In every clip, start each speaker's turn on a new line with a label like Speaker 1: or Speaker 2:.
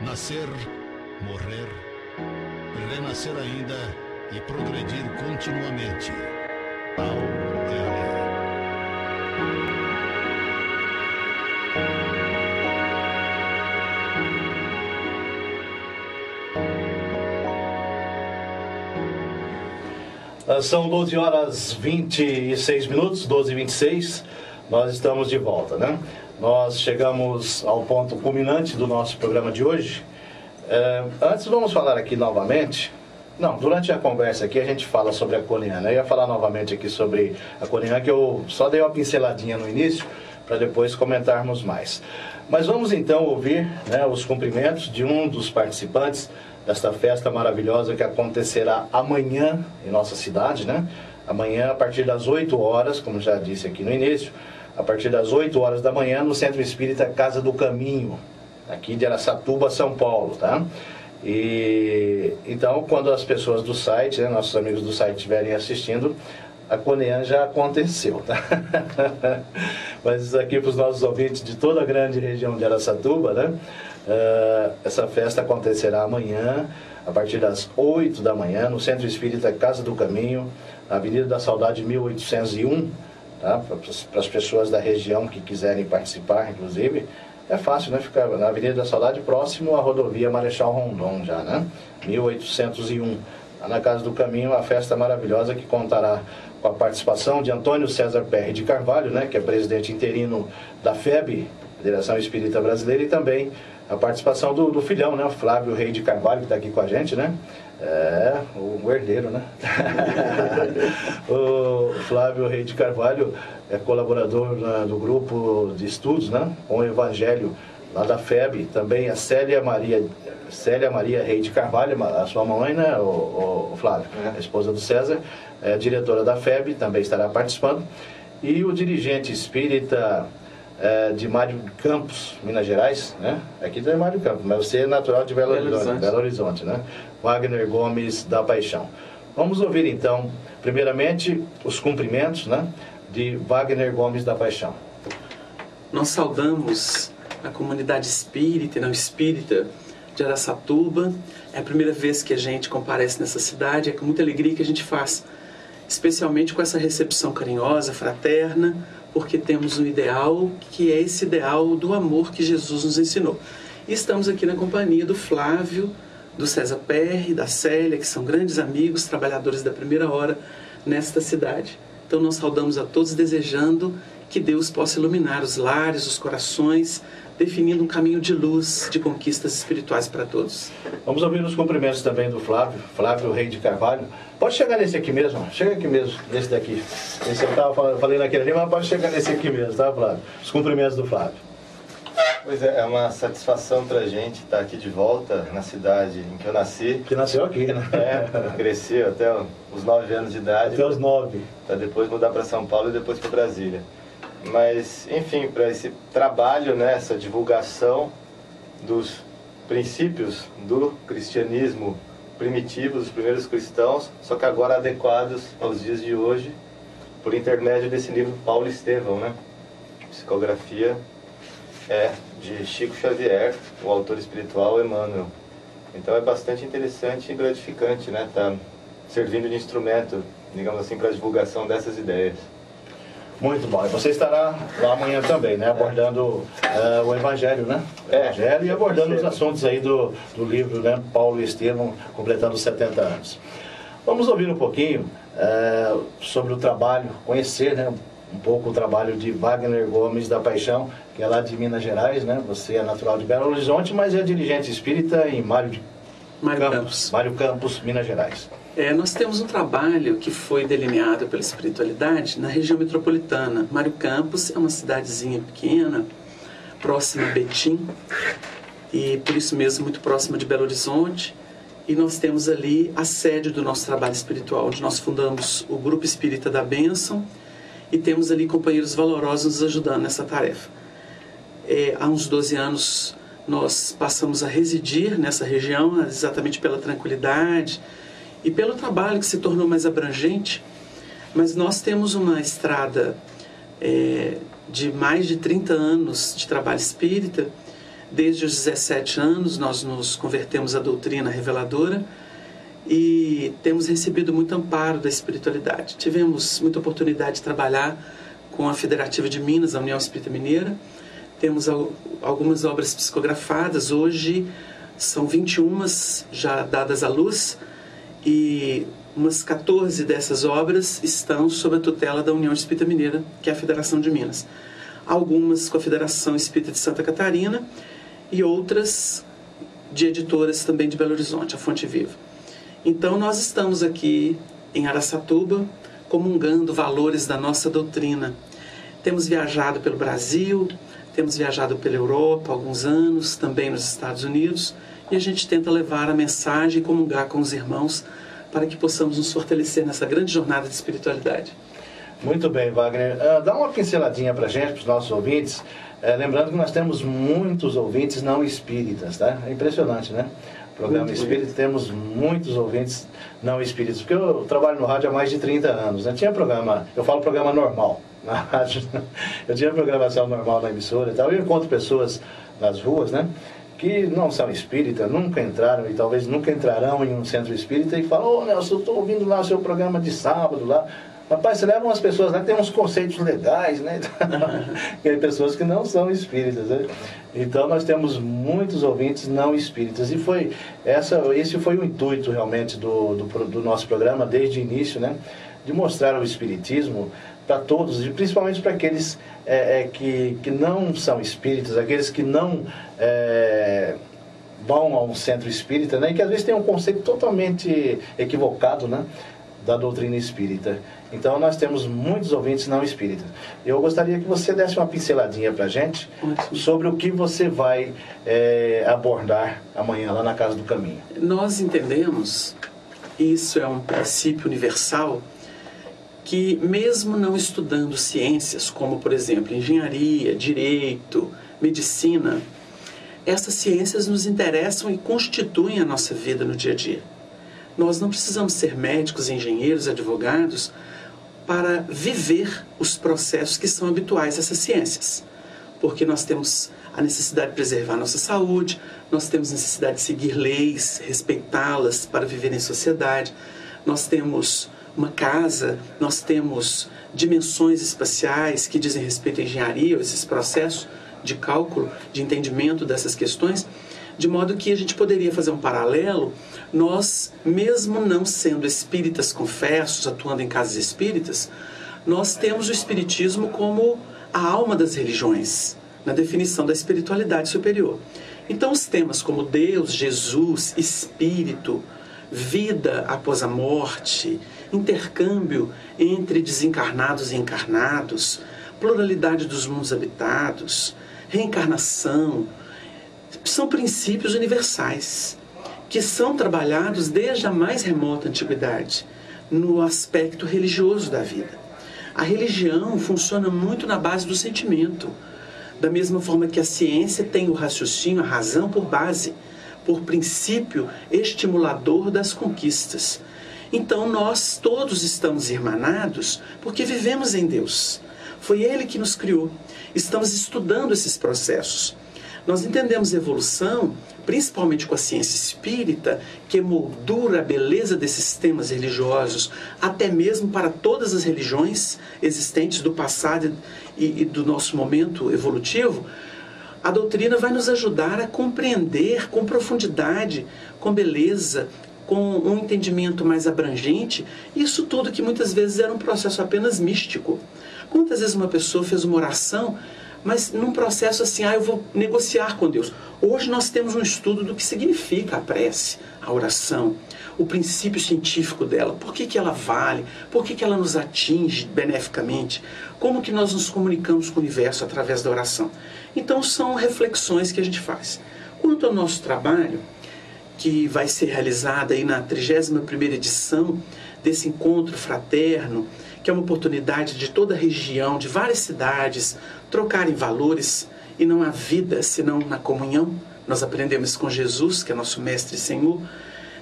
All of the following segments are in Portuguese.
Speaker 1: Nascer, morrer, renascer ainda e progredir continuamente. Tal é a lei.
Speaker 2: São 12 horas 26 minutos, 12h26, nós estamos de volta, né? Nós chegamos ao ponto culminante do nosso programa de hoje. Antes vamos falar aqui novamente, durante a conversa aqui a gente fala sobre a Coliana. Eu ia falar novamente aqui sobre a Coliana, que eu só dei uma pinceladinha no início, para depois comentarmos mais. Mas vamos então ouvir, né, os cumprimentos de um dos participantes desta festa maravilhosa que acontecerá amanhã em nossa cidade, né? Amanhã, a partir das 8 horas, como já disse aqui no início, a partir das 8 horas da manhã, no Centro Espírita Casa do Caminho, aqui de Araçatuba, São Paulo, tá? E então, quando as pessoas do site, né, nossos amigos do site estiverem assistindo, a Coliana já aconteceu, tá? Mas aqui para os nossos ouvintes de toda a grande região de Araçatuba, né? Essa festa acontecerá amanhã, a partir das 8 da manhã, no Centro Espírita Casa do Caminho, na Avenida da Saudade 1801, tá? Para as pessoas da região que quiserem participar, inclusive. É fácil, né? Fica na Avenida da Saudade, próximo à rodovia Marechal Rondon, já, né? 1801. Lá na Casa do Caminho, a festa maravilhosa que contará com a participação de Antônio César Perry de Carvalho, né? Que é presidente interino da FEB, Federação Espírita Brasileira, e também a participação do filhão, né? O Flávio Rei de Carvalho, que está aqui com a gente, né? O herdeiro, né? O Flávio Rei de Carvalho é colaborador do grupo de estudos, né? Com o Evangelho, lá da FEB. Também a Célia Maria Rei de Carvalho, a sua mãe, né? O Flávio, a esposa do César, é diretora da FEB, também estará participando. E o dirigente espírita de Mário Campos, Minas Gerais, né? Aqui não é Mário Campos, mas você é natural de Belo Horizonte, né? Wagner Gomes da Paixão. Vamos ouvir então, primeiramente, os cumprimentos, né, de Wagner Gomes da Paixão.
Speaker 3: Nós saudamos a comunidade espírita e não espírita de Araçatuba. É a primeira vez que a gente comparece nessa cidade, é com muita alegria que a gente faz, especialmente com essa recepção carinhosa, fraterna, porque temos um ideal que é esse ideal do amor que Jesus nos ensinou. E estamos aqui na companhia do Flávio, do César Perry, da Célia, que são grandes amigos, trabalhadores da primeira hora nesta cidade. Então nós saudamos a todos, desejando que Deus possa iluminar os lares, os corações, definindo um caminho de luz, de conquistas espirituais para todos.
Speaker 2: Vamos ouvir os cumprimentos também do Flávio Rei de Carvalho. Pode chegar nesse aqui mesmo, chega aqui mesmo, nesse daqui. Esse eu falei naquele ali, mas pode chegar nesse aqui mesmo, tá, Flávio? Os cumprimentos do Flávio.
Speaker 4: Pois é uma satisfação pra gente estar aqui de volta na cidade em que eu nasci.
Speaker 2: Que nasceu aqui, né?
Speaker 4: Cresci até os 9 anos de idade.
Speaker 2: Até os 9.
Speaker 4: Para depois mudar para São Paulo e depois para Brasília. Mas, enfim, para esse trabalho, né, essa divulgação dos princípios do cristianismo primitivo, dos primeiros cristãos, só que agora adequados aos dias de hoje, por intermédio desse livro Paulo Estevão, né? Psicografia de Chico Xavier, o autor espiritual Emmanuel. Então é bastante interessante e gratificante, né? Tá servindo de instrumento, digamos assim, para a divulgação dessas ideias.
Speaker 2: Muito bom. E você estará lá amanhã também, né? Abordando o Evangelho, né? O Evangelho e abordando os assuntos aí do livro, né? Paulo Estevão, completando 70 anos. Vamos ouvir um pouquinho sobre o trabalho, conhecer, né, um pouco o trabalho de Wagner Gomes da Paixão, que é lá de Minas Gerais, né? Você é natural de Belo Horizonte, mas é dirigente espírita em Mário Campos, Minas Gerais.
Speaker 3: Nós temos um trabalho que foi delineado pela espiritualidade na região metropolitana. Mário Campos é uma cidadezinha pequena, próxima a Betim, e por isso mesmo muito próxima de Belo Horizonte. E nós temos ali a sede do nosso trabalho espiritual, onde nós fundamos o Grupo Espírita da Bênção, e temos ali companheiros valorosos nos ajudando nessa tarefa. Há uns 12 anos nós passamos a residir nessa região, exatamente pela tranquilidade e pelo trabalho que se tornou mais abrangente, mas nós temos uma estrada de mais de 30 anos de trabalho espírita, Desde os 17 anos nós nos convertemos à doutrina reveladora e temos recebido muito amparo da espiritualidade. Tivemos muita oportunidade de trabalhar com a Federativa de Minas, a União Espírita Mineira. Temos algumas obras psicografadas, hoje são 21 já dadas à luz e umas 14 dessas obras estão sob a tutela da União Espírita Mineira, que é a Federação de Minas. Algumas com a Federação Espírita de Santa Catarina e outras de editoras também de Belo Horizonte, a Fonte Viva. Então nós estamos aqui em Araçatuba comungando valores da nossa doutrina. Temos viajado pelo Brasil, temos viajado pela Europa há alguns anos, também nos Estados Unidos, e a gente tenta levar a mensagem e comungar com os irmãos para que possamos nos fortalecer nessa grande jornada de espiritualidade.
Speaker 2: Muito bem, Wagner. Dá uma pinceladinha para a gente, para os nossos ouvintes. Lembrando que nós temos muitos ouvintes não espíritas, tá? É impressionante, né? Programa Espírita, temos muitos ouvintes não espíritas, porque eu trabalho no rádio há mais de 30 anos, né? Tinha programa, eu falo programa normal na rádio, eu tinha programação normal na emissora e tal, eu encontro pessoas nas ruas, né? Que não são espíritas, nunca entraram e talvez nunca entrarão em um centro espírita e falam: ô Nelson, eu estou ouvindo lá o seu programa de sábado lá. Rapaz, você leva umas pessoas lá que tem uns conceitos legais, né? E tem pessoas que não são espíritas, né? Então nós temos muitos ouvintes não espíritas. E esse foi o intuito realmente do nosso programa desde o início, né? De mostrar o espiritismo para todos, e principalmente para aqueles que não são espíritas, aqueles que não vão a um centro espírita, né? E que às vezes tem um conceito totalmente equivocado, né? Da doutrina espírita. Então nós temos muitos ouvintes não espíritas. Eu gostaria que você desse uma pinceladinha para a gente sobre o que você vai abordar amanhã lá na Casa do Caminho.
Speaker 3: Nós entendemos, isso é um princípio universal, que mesmo não estudando ciências como, por exemplo, engenharia, direito, medicina, essas ciências nos interessam e constituem a nossa vida no dia a dia. Nós não precisamos ser médicos, engenheiros, advogados para viver os processos que são habituais dessas ciências. Porque nós temos a necessidade de preservar a nossa saúde, nós temos necessidade de seguir leis, respeitá-las para viver em sociedade, nós temos uma casa, nós temos dimensões espaciais que dizem respeito à engenharia, esses processos de cálculo, de entendimento dessas questões, de modo que a gente poderia fazer um paralelo. Nós, mesmo não sendo espíritas confessos, atuando em casas espíritas, nós temos o espiritismo como a alma das religiões, na definição da espiritualidade superior. Então os temas como Deus, Jesus, Espírito, vida após a morte, intercâmbio entre desencarnados e encarnados, pluralidade dos mundos habitados, reencarnação, são princípios universais que são trabalhados desde a mais remota antiguidade no aspecto religioso da vida. A religião funciona muito na base do sentimento, da mesma forma que a ciência tem o raciocínio, a razão por base, por princípio estimulador das conquistas. Então nós todos estamos irmanados porque vivemos em Deus. Foi Ele que nos criou. Estamos estudando esses processos. Nós entendemos a evolução, principalmente com a ciência espírita, que moldura a beleza desses temas religiosos, até mesmo para todas as religiões existentes do passado e do nosso momento evolutivo. A doutrina vai nos ajudar a compreender com profundidade, com beleza, com um entendimento mais abrangente, isso tudo que muitas vezes era um processo apenas místico. Quantas vezes uma pessoa fez uma oração, mas num processo assim, eu vou negociar com Deus. Hoje nós temos um estudo do que significa a prece, a oração, o princípio científico dela, por que ela vale, por que ela nos atinge beneficamente, como que nós nos comunicamos com o universo através da oração. Então são reflexões que a gente faz. Quanto ao nosso trabalho, que vai ser realizado aí na 31ª edição desse encontro fraterno, que é uma oportunidade de toda a região, de várias cidades, trocarem valores, e não há vida senão na comunhão. Nós aprendemos com Jesus, que é nosso Mestre e Senhor.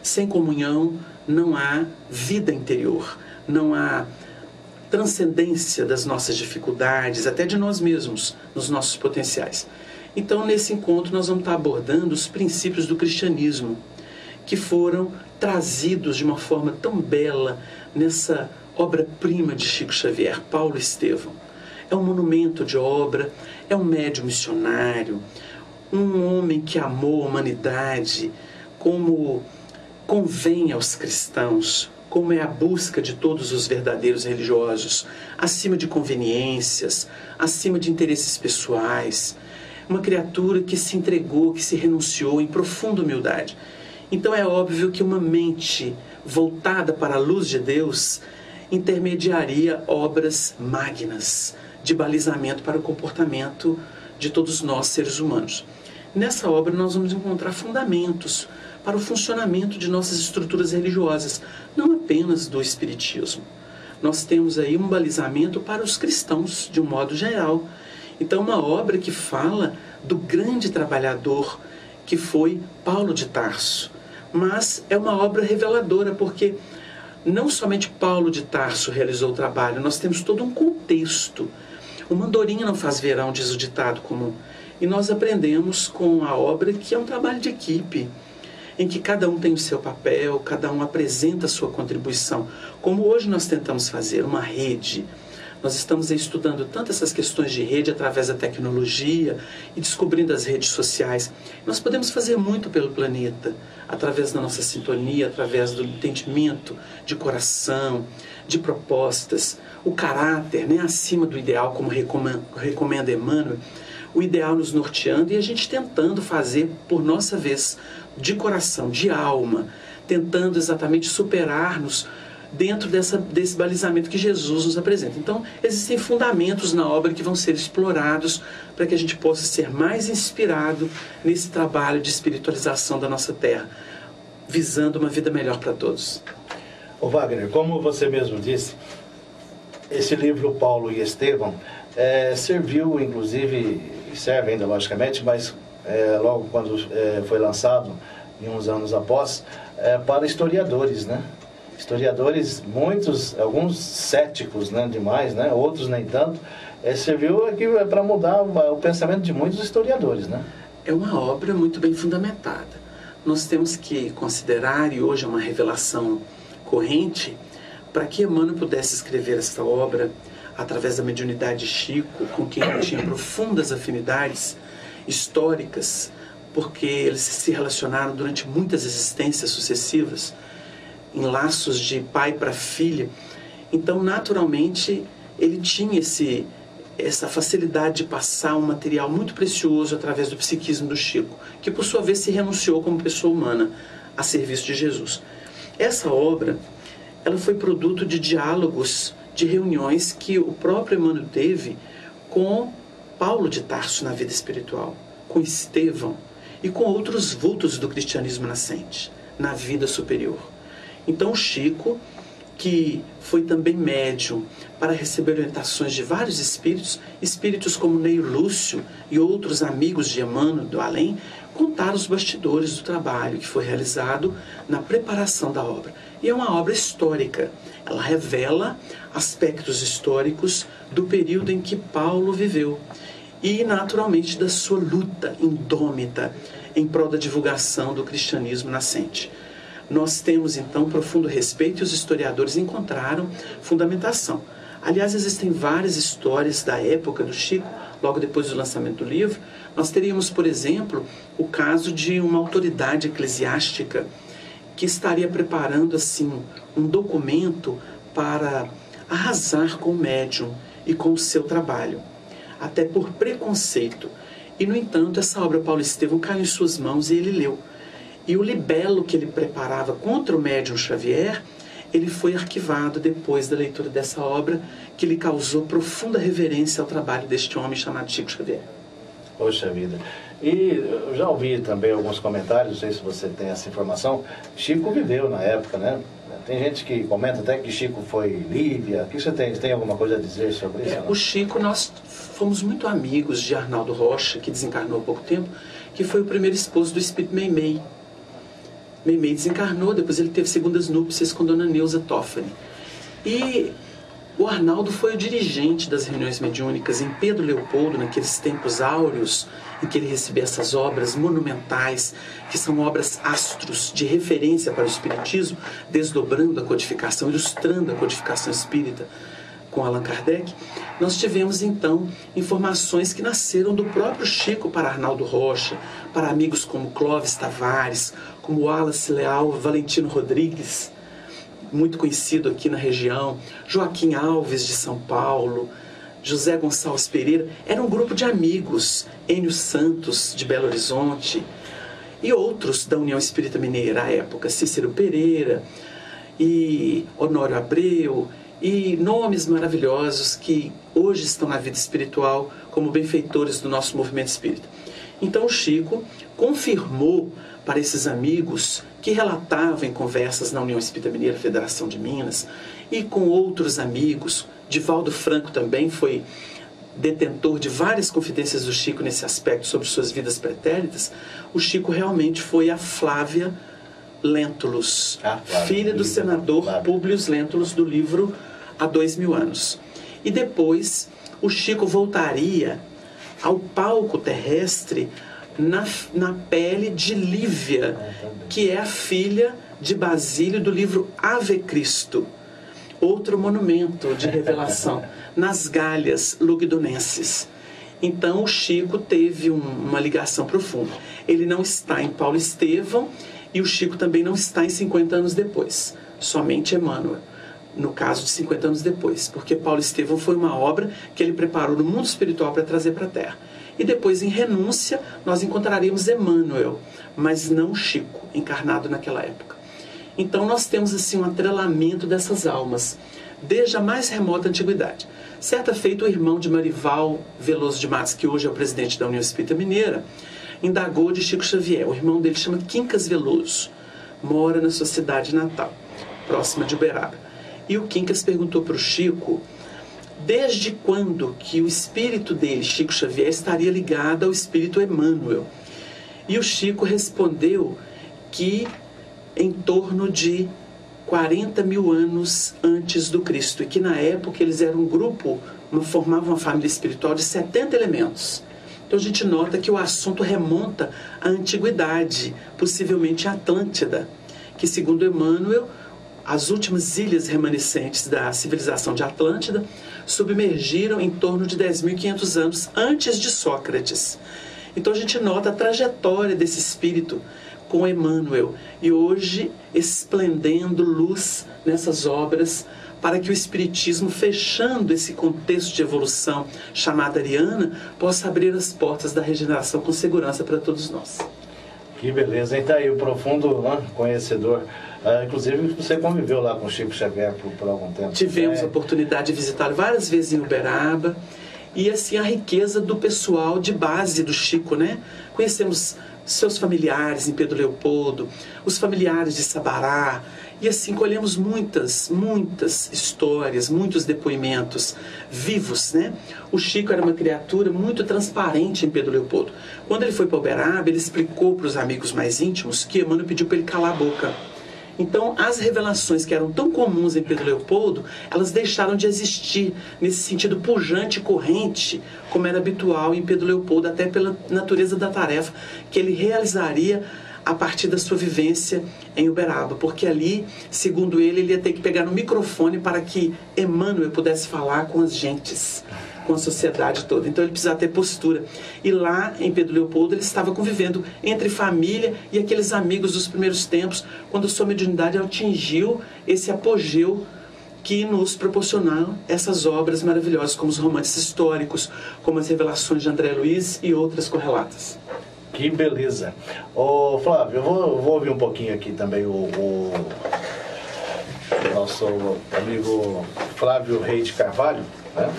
Speaker 3: Sem comunhão não há vida interior, não há transcendência das nossas dificuldades, até de nós mesmos, nos nossos potenciais. Então, nesse encontro, nós vamos estar abordando os princípios do cristianismo, que foram trazidos de uma forma tão bela nessa obra-prima de Chico Xavier, Paulo Estevão. É um monumento de obra, é um médium missionário, um homem que amou a humanidade como convém aos cristãos, como é a busca de todos os verdadeiros religiosos, acima de conveniências, acima de interesses pessoais. Uma criatura que se entregou, que se renunciou em profunda humildade. Então é óbvio que uma mente voltada para a luz de Deus intermediaria obras magnas de balizamento para o comportamento de todos nós, seres humanos. Nessa obra nós vamos encontrar fundamentos para o funcionamento de nossas estruturas religiosas, não apenas do Espiritismo. Nós temos aí um balizamento para os cristãos, de um modo geral. Então, uma obra que fala do grande trabalhador que foi Paulo de Tarso. Mas é uma obra reveladora, porque não somente Paulo de Tarso realizou o trabalho, nós temos todo um contexto. Uma andorinha não faz verão, diz o ditado comum. E nós aprendemos com a obra que é um trabalho de equipe, em que cada um tem o seu papel, cada um apresenta a sua contribuição. Como hoje nós tentamos fazer uma rede. Nós estamos estudando tanto essas questões de rede através da tecnologia e descobrindo as redes sociais. Nós podemos fazer muito pelo planeta, através da nossa sintonia, através do entendimento de coração, de propostas, o caráter, né, acima do ideal, como recomenda Emmanuel, o ideal nos norteando e a gente tentando fazer por nossa vez, de coração, de alma, tentando exatamente superar-nos dentro desse balizamento que Jesus nos apresenta. Então, existem fundamentos na obra que vão ser explorados para que a gente possa ser mais inspirado nesse trabalho de espiritualização da nossa terra, visando uma vida melhor para todos.
Speaker 2: Ô Wagner, como você mesmo disse, esse livro Paulo e Estevão serviu, inclusive, e serve ainda logicamente, mas logo quando foi lançado, e uns anos após, para historiadores, né? Historiadores, muitos, alguns céticos, né, demais, né, outros nem tanto, serviu aqui para mudar o pensamento de muitos historiadores, né?
Speaker 3: É uma obra muito bem fundamentada. Nós temos que considerar, e hoje é uma revelação corrente, para que Emmanuel pudesse escrever esta obra através da mediunidade de Chico, com quem ele tinha profundas afinidades históricas, porque eles se relacionaram durante muitas existências sucessivas, em laços de pai para filha. Então, naturalmente, ele tinha essa facilidade de passar um material muito precioso através do psiquismo do Chico, que por sua vez se renunciou como pessoa humana a serviço de Jesus. Essa obra, ela foi produto de diálogos, de reuniões que o próprio Emmanuel teve com Paulo de Tarso na vida espiritual, com Estevão e com outros vultos do cristianismo nascente, na vida superior. Então o Chico, que foi também médium para receber orientações de vários espíritos como Neio Lúcio e outros amigos de Emmanuel do além, contaram os bastidores do trabalho que foi realizado na preparação da obra. E é uma obra histórica. Ela revela aspectos históricos do período em que Paulo viveu e, naturalmente, da sua luta indômita em prol da divulgação do cristianismo nascente. Nós temos, então, profundo respeito e os historiadores encontraram fundamentação. Aliás, existem várias histórias da época do Chico, logo depois do lançamento do livro. Nós teríamos, por exemplo, o caso de uma autoridade eclesiástica que estaria preparando, assim, um documento para arrasar com o médium e com o seu trabalho, até por preconceito. E, no entanto, essa obra Paulo Estevão caiu em suas mãos e ele leu. E o libelo que ele preparava contra o médium Xavier, ele foi arquivado depois da leitura dessa obra, que lhe causou profunda reverência ao trabalho deste homem chamado Chico Xavier.
Speaker 2: Poxa vida. E eu já ouvi também alguns comentários, não sei se você tem essa informação, Chico viveu na época, né? Tem gente que comenta até que Chico foi Lívia. O que você tem alguma coisa a dizer sobre isso?
Speaker 3: O Chico, nós fomos muito amigos de Arnaldo Rocha, que desencarnou há pouco tempo, que foi o primeiro esposo do espírito Meimei. Meimei desencarnou, depois ele teve segundas núpcias com Dona Neuza Toffani. E O Arnaldo foi o dirigente das reuniões mediúnicas em Pedro Leopoldo, naqueles tempos áureos, em que ele recebia essas obras monumentais, que são obras astros de referência para o espiritismo, desdobrando a codificação, ilustrando a codificação espírita com Allan Kardec. Nós tivemos então informações que nasceram do próprio Chico para Arnaldo Rocha, para amigos como Clóvis Tavares, como Wallace Leal, Valentino Rodrigues, muito conhecido aqui na região, Joaquim Alves de São Paulo, José Gonçalves Pereira. Era um grupo de amigos, Enio Santos de Belo Horizonte e outros da União Espírita Mineira à época, Cícero Pereira e Honório Abreu, e nomes maravilhosos que hoje estão na vida espiritual como benfeitores do nosso movimento espírita. Então o Chico confirmou para esses amigos que relatavam em conversas na União Espírita Mineira, Federação de Minas, e com outros amigos. Divaldo Franco também foi detentor de várias confidências do Chico nesse aspecto sobre suas vidas pretéritas. O Chico realmente foi a Flávia Lentulus, filha do senador Públio Lentulus, do livro Há 2000 anos. E depois o Chico voltaria ao palco terrestre na pele de Lívia, que é a filha de Basílio do livro Ave Cristo, outro monumento de revelação, nas Galhas Lugdunenses. Então o Chico teve uma ligação profunda. Ele não está em Paulo Estevão e o Chico também não está em 50 anos depois, somente Emmanuel, no caso de 50 anos depois, porque Paulo Estevão foi uma obra que ele preparou no mundo espiritual para trazer para a Terra. E depois, em Renúncia, nós encontraríamos Emmanuel, mas não Chico, encarnado naquela época. Então nós temos assim um atrelamento dessas almas, desde a mais remota antiguidade. Certa feita, o irmão de Marival Veloso de Matos, que hoje é o presidente da União Espírita Mineira, indagou de Chico Xavier. O irmão dele chama Quincas Veloso, mora na sua cidade natal, próxima de Uberaba. E o Quincas perguntou para o Chico desde quando que o espírito dele, Chico Xavier, estaria ligado ao espírito Emmanuel. E o Chico respondeu que em torno de 40 mil anos antes do Cristo, e que na época eles eram um grupo, formavam uma família espiritual de 70 elementos. Então a gente nota que o assunto remonta à antiguidade, possivelmente à Atlântida, que segundo Emmanuel, as últimas ilhas remanescentes da civilização de Atlântida submergiram em torno de 10.500 anos antes de Sócrates. Então a gente nota a trajetória desse espírito com Emmanuel e hoje esplendendo luz nessas obras para que o espiritismo, fechando esse contexto de evolução chamada ariana, possa abrir as portas da regeneração com segurança para todos nós.
Speaker 2: Que beleza, então aí o profundo conhecedor. Inclusive você conviveu lá com o Chico Xavier por algum tempo.
Speaker 3: Tivemos a oportunidade de visitá-lo várias vezes em Uberaba. E assim a riqueza do pessoal de base do Chico, né? Conhecemos seus familiares em Pedro Leopoldo, os familiares de Sabará, e assim colhemos muitas histórias, muitos depoimentos vivos, né? O Chico era uma criatura muito transparente em Pedro Leopoldo. Quando ele foi para Uberaba, ele explicou para os amigos mais íntimos que Emmanuel pediu para ele calar a boca. Então, as revelações que eram tão comuns em Pedro Leopoldo, elas deixaram de existir nesse sentido pujante e corrente, como era habitual em Pedro Leopoldo, até pela natureza da tarefa que ele realizaria a partir da sua vivência em Uberaba, porque ali, segundo ele ia ter que pegar no microfone para que Emmanuel pudesse falar com as gentes, com a sociedade toda. Então ele precisava ter postura. E lá em Pedro Leopoldo ele estava convivendo entre família e aqueles amigos dos primeiros tempos, quando a sua mediunidade atingiu esse apogeu que nos proporcionaram essas obras maravilhosas, como os romances históricos, como as revelações de André Luiz e outras correlatas.
Speaker 2: Que beleza. Ô Flávio, eu vou ouvir um pouquinho aqui também o nosso amigo Flávio Rei de Carvalho, né?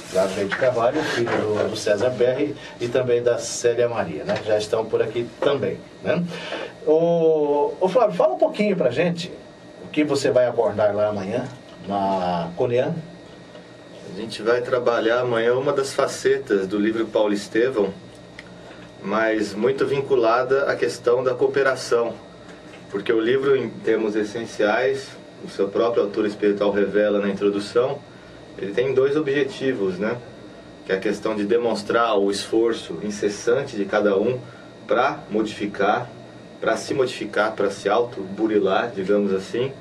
Speaker 2: Flávio Rei de Carvalho, filho do César Berri e também da Célia Maria, né? Já estão por aqui também, né? Ô Flávio, fala um pouquinho pra gente o que você vai abordar lá amanhã na Conean.
Speaker 4: A gente vai trabalhar amanhã uma das facetas do livro Paulo Estevão, mas muito vinculada à questão da cooperação, porque o livro, em termos essenciais, o seu próprio autor espiritual revela na introdução, ele tem dois objetivos, né? Que é a questão de demonstrar o esforço incessante de cada um para modificar, para se auto-burilar, digamos assim,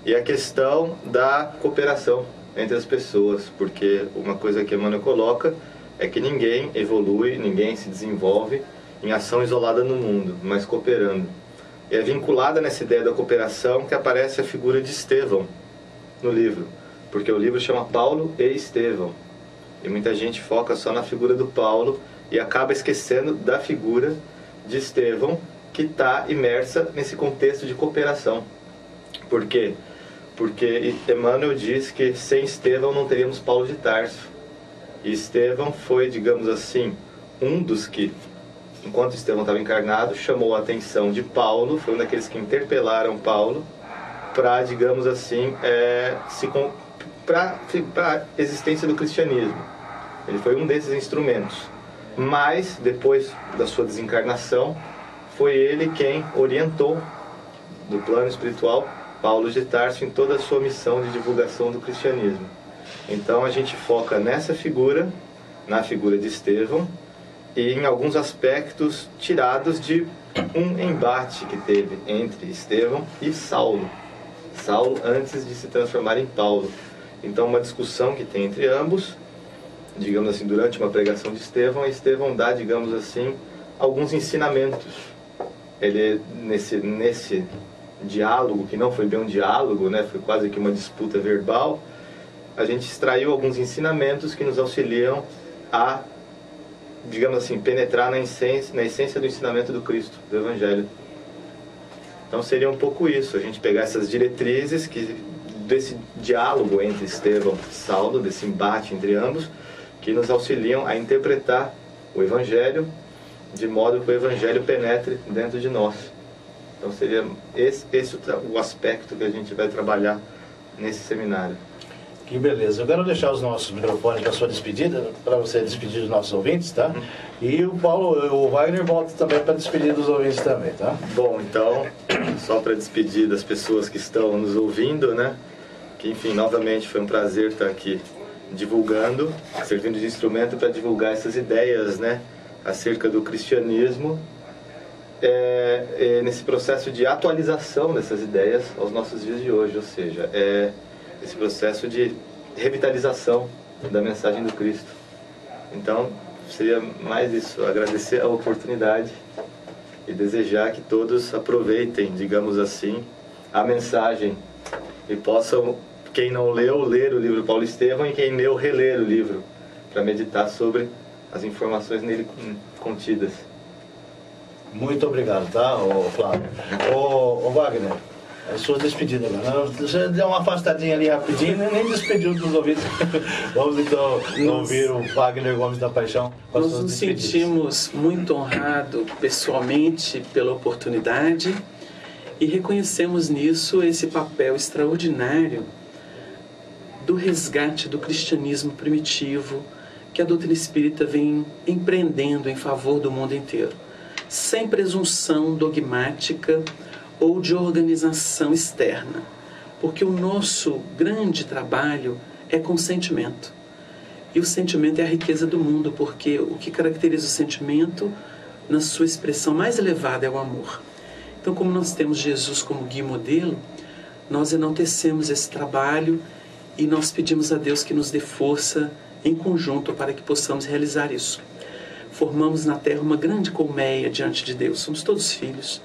Speaker 4: e a questão da cooperação entre as pessoas, porque uma coisa que Emmanuel coloca é que ninguém evolui, ninguém se desenvolve em ação isolada no mundo, mas cooperando. E é vinculada nessa ideia da cooperação que aparece a figura de Estevão no livro, porque o livro chama Paulo e Estevão, e muita gente foca só na figura do Paulo e acaba esquecendo da figura de Estevão, que está imersa nesse contexto de cooperação. Por quê? Porque Emmanuel diz que sem Estevão não teríamos Paulo de Tarso. E Estevão foi, digamos assim, um dos que, enquanto Estevão estava encarnado, chamou a atenção de Paulo, foi um daqueles que interpelaram Paulo para, digamos assim, para a existência do cristianismo. Ele foi um desses instrumentos. Mas, depois da sua desencarnação, foi ele quem orientou, do plano espiritual, Paulo de Tarso em toda a sua missão de divulgação do cristianismo. Então a gente foca nessa figura, na figura de Estevão, e em alguns aspectos tirados de um embate que teve entre Estevão e Saulo. Saulo antes de se transformar em Paulo. Então uma discussão que tem entre ambos, digamos assim, durante uma pregação de Estevão, e Estevão dá, digamos assim, alguns ensinamentos. Ele, nesse diálogo, que não foi bem um diálogo, né, foi quase que uma disputa verbal, a gente extraiu alguns ensinamentos que nos auxiliam a, digamos assim, penetrar na essência do ensinamento do Cristo, do Evangelho. Então seria um pouco isso, a gente pegar essas diretrizes desse diálogo entre Estevão e Saulo, desse embate entre ambos, que nos auxiliam a interpretar o Evangelho de modo que o Evangelho penetre dentro de nós. Então seria esse o aspecto que a gente vai trabalhar nesse seminário.
Speaker 2: Que beleza. Eu quero deixar os nossos microfones para a sua despedida, para você despedir dos nossos ouvintes, tá? E o Wagner volta também para despedir dos ouvintes também, tá?
Speaker 4: Bom, então, só para despedir das pessoas que estão nos ouvindo, né? Que, enfim, novamente foi um prazer estar aqui divulgando, servindo de instrumento para divulgar essas ideias, né? Acerca do cristianismo, nesse processo de atualização dessas ideias aos nossos dias de hoje, ou seja, esse processo de revitalização da mensagem do Cristo. Então, seria mais isso, agradecer a oportunidade e desejar que todos aproveitem, digamos assim, a mensagem e possam, quem não leu, ler o livro Paulo Estevão, e quem leu, reler o livro, para meditar sobre as informações nele contidas.
Speaker 2: Muito obrigado, tá, Flávio? Wagner, a sua despedida agora. Você deu uma afastadinha ali rapidinho, nem despediu dos ouvintes. Vamos então ouvir o Wagner Gomes da Paixão.
Speaker 3: Nós nos sentimos muito honrados pessoalmente pela oportunidade e reconhecemos nisso esse papel extraordinário do resgate do cristianismo primitivo que a doutrina espírita vem empreendendo em favor do mundo inteiro, sem presunção dogmática ou de organização externa, porque o nosso grande trabalho é com sentimento. E o sentimento é a riqueza do mundo, porque o que caracteriza o sentimento, na sua expressão mais elevada, é o amor. Então, como nós temos Jesus como guia e modelo, nós enaltecemos esse trabalho e nós pedimos a Deus que nos dê força em conjunto para que possamos realizar isso. Formamos na Terra uma grande colmeia diante de Deus, somos todos filhos,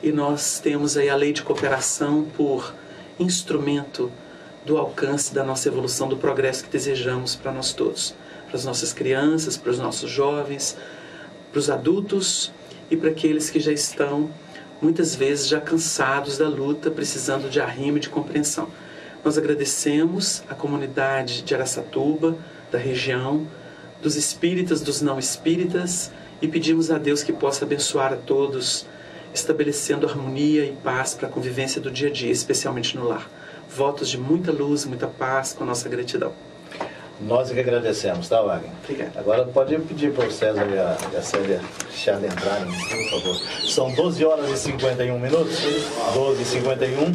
Speaker 3: e nós temos aí a lei de cooperação por instrumento do alcance da nossa evolução, do progresso que desejamos para nós todos, para as nossas crianças, para os nossos jovens, para os adultos e para aqueles que já estão, muitas vezes, já cansados da luta, precisando de arrimo e de compreensão. Nós agradecemos a comunidade de Araçatuba, da região, dos espíritas, dos não espíritas, e pedimos a Deus que possa abençoar a todos, estabelecendo harmonia e paz para a convivência do dia a dia, especialmente no lar. Votos de muita luz, muita paz, com a nossa gratidão.
Speaker 2: Nós é que agradecemos, tá, Wagner?
Speaker 3: Obrigado.
Speaker 2: Agora pode pedir para o César e a Célia se adentrarem, por favor. São 12 horas e 51 minutos, 12 e 51.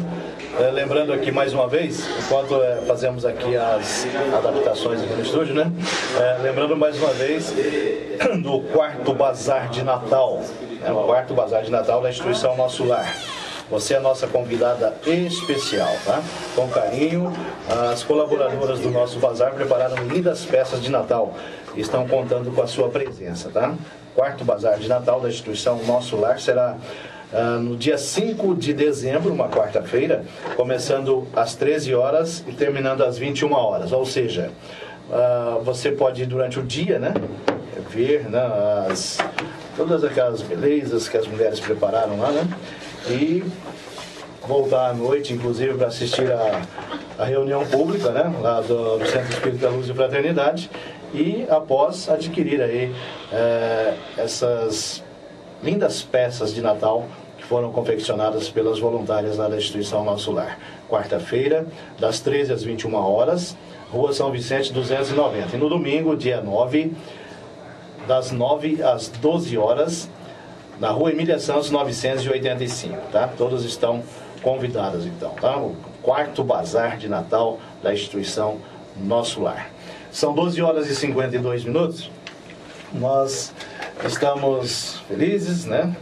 Speaker 2: Lembrando aqui mais uma vez, enquanto fazemos aqui as adaptações aqui no estúdio, né? Lembrando mais uma vez do quarto bazar de Natal. O quarto bazar de Natal da instituição Nosso Lar. Você é a nossa convidada especial, tá? Com carinho, as colaboradoras do nosso bazar prepararam lindas peças de Natal e estão contando com a sua presença, tá? Quarto bazar de Natal da instituição Nosso Lar será no dia 5 de dezembro, uma quarta-feira, começando às 13 horas e terminando às 21 horas. Ou seja, você pode ir durante o dia, né? Ver, né, todas aquelas belezas que as mulheres prepararam lá, né? E voltar à noite, inclusive, para assistir a reunião pública, né, lá do Centro Espírita Luz e Fraternidade, e após adquirir aí essas lindas peças de Natal que foram confeccionadas pelas voluntárias lá da instituição Nosso Lar. Quarta-feira, das 13 às 21 horas, Rua São Vicente 290. E no domingo, dia 9, das 9 às 12 horas, na Rua Emília Santos 985, tá? Todas estão convidadas, então, tá? O quarto bazar de Natal da instituição Nosso Lar. São 12 horas e 52 minutos. Nós estamos felizes, né?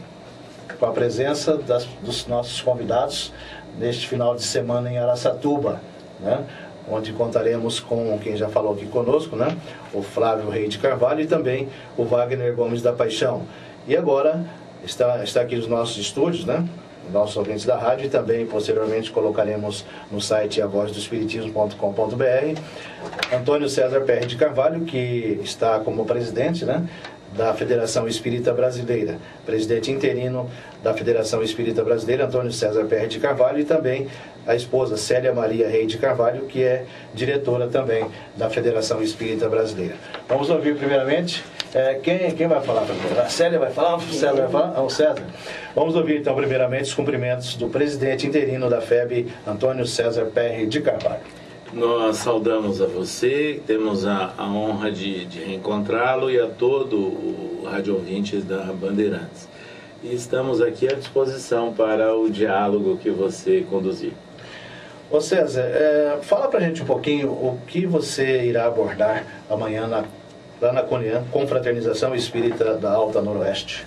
Speaker 2: Com a presença dos nossos convidados neste final de semana em Araçatuba, né? Onde contaremos com quem já falou aqui conosco, né? O Flávio Rei de Carvalho e também o Wagner Gomes da Paixão. E agora está aqui nos nossos estúdios, né? Nossos ouvintes da rádio, e também posteriormente colocaremos no site avozdoespiritismo.com.br Antônio César PR de Carvalho, que está como presidente, né, da Federação Espírita Brasileira, presidente interino da Federação Espírita Brasileira, Antônio César PR de Carvalho, e também a esposa Célia Maria Rei de Carvalho, que é diretora também da Federação Espírita Brasileira. Vamos ouvir primeiramente, quem vai falar primeiro? A Célia vai falar? O César vai falar? O César. Vamos ouvir então primeiramente os cumprimentos do presidente interino da FEB, Antônio César PR de Carvalho.
Speaker 5: Nós saudamos a você, temos a honra de reencontrá-lo e a todo o rádio ouvintes da Bandeirantes. E estamos aqui à disposição para o diálogo que você conduzir.
Speaker 2: Ô César, fala pra gente um pouquinho o que você irá abordar amanhã lá na CONIAN, Confraternização Espírita da Alta Noroeste.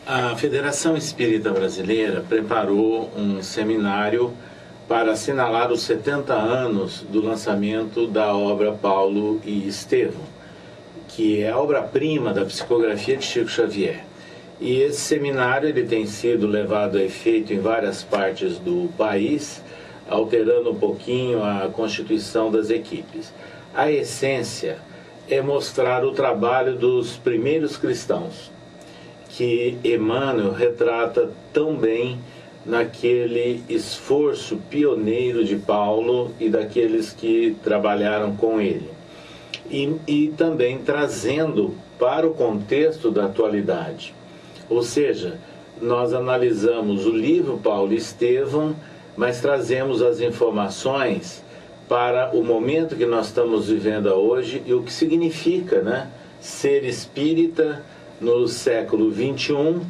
Speaker 5: A Federação Espírita Brasileira preparou um seminário para assinalar os 70 anos do lançamento da obra Paulo e Estevão, que é a obra-prima da psicografia de Chico Xavier. E esse seminário ele tem sido levado a efeito em várias partes do país, alterando um pouquinho a constituição das equipes. A essência é mostrar o trabalho dos primeiros cristãos, que Emmanuel retrata tão bem naquele esforço pioneiro de Paulo e daqueles que trabalharam com ele. E também trazendo para o contexto da atualidade. Ou seja, nós analisamos o livro Paulo e Estevão, mas trazemos as informações para o momento que nós estamos vivendo hoje e o que significa, né, ser espírita no século XXI,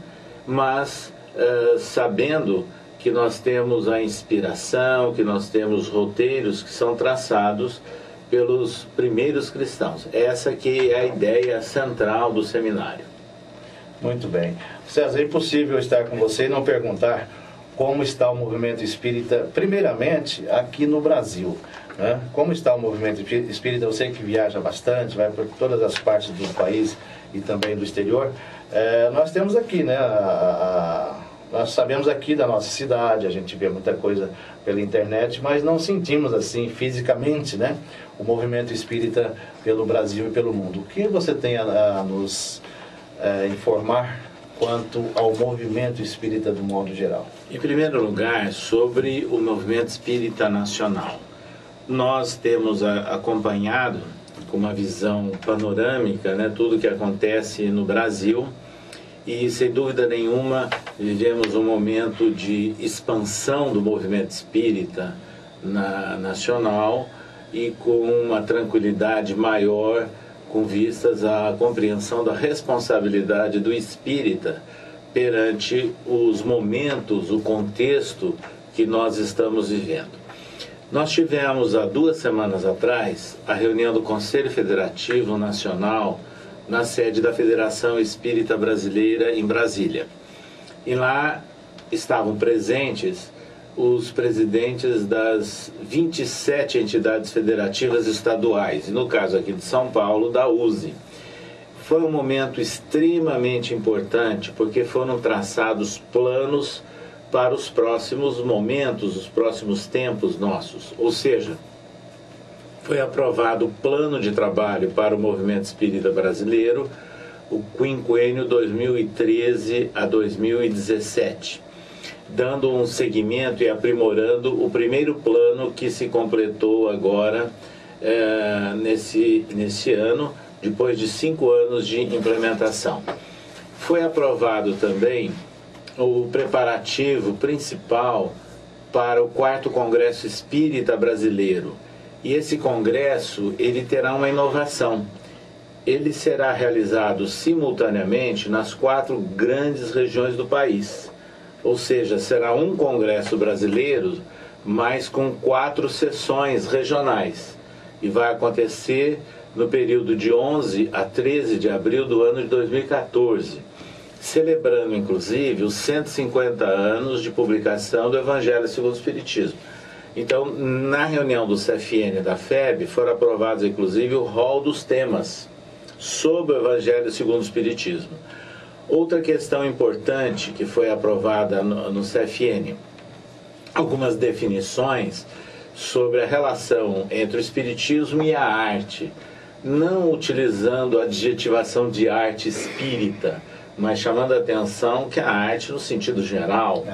Speaker 5: mas sabendo que nós temos a inspiração, que nós temos roteiros que são traçados pelos primeiros cristãos. Essa que é a ideia central do seminário.
Speaker 2: Muito bem. César, é impossível estar com você e não perguntar como está o movimento espírita, primeiramente, aqui no Brasil, né? Como está o movimento espírita? Eu sei que viaja bastante, vai por todas as partes do país e também do exterior. Nós temos aqui, né, nós sabemos aqui da nossa cidade, a gente vê muita coisa pela internet, mas não sentimos assim fisicamente, né, o movimento espírita pelo Brasil e pelo mundo. O que você tem a nos informar quanto ao movimento espírita do modo geral?
Speaker 5: Em primeiro lugar, sobre o movimento espírita nacional. Nós temos acompanhado com uma visão panorâmica, né, tudo o que acontece no Brasil e, sem dúvida nenhuma, vivemos um momento de expansão do movimento espírita nacional e com uma tranquilidade maior com vistas à compreensão da responsabilidade do espírita perante os momentos, o contexto que nós estamos vivendo. Nós tivemos há 2 semanas atrás a reunião do Conselho Federativo Nacional na sede da Federação Espírita Brasileira em Brasília. E lá estavam presentes os presidentes das 27 entidades federativas estaduais, e no caso aqui de São Paulo, da USE. Foi um momento extremamente importante porque foram traçados planos para os próximos momentos, os próximos tempos nossos. Ou seja, foi aprovado o plano de trabalho para o movimento espírita brasileiro, o quinquênio 2013 a 2017, dando um seguimento e aprimorando o primeiro plano que se completou agora nesse ano, depois de 5 anos de implementação. Foi aprovado também o preparativo principal para o 4º Congresso Espírita Brasileiro. E esse congresso, ele terá uma inovação. Ele será realizado simultaneamente nas 4 grandes regiões do país. Ou seja, será um congresso brasileiro, mas com 4 sessões regionais. E vai acontecer no período de 11 a 13 de abril do ano de 2014. Celebrando, inclusive, os 150 anos de publicação do Evangelho segundo o Espiritismo. Então, na reunião do CFN e da FEB, foram aprovados, inclusive, o rol dos temas sobre o Evangelho segundo o Espiritismo. Outra questão importante que foi aprovada no CFN, algumas definições sobre a relação entre o Espiritismo e a arte, não utilizando a adjetivação de arte espírita, mas chamando a atenção que a arte no sentido geral,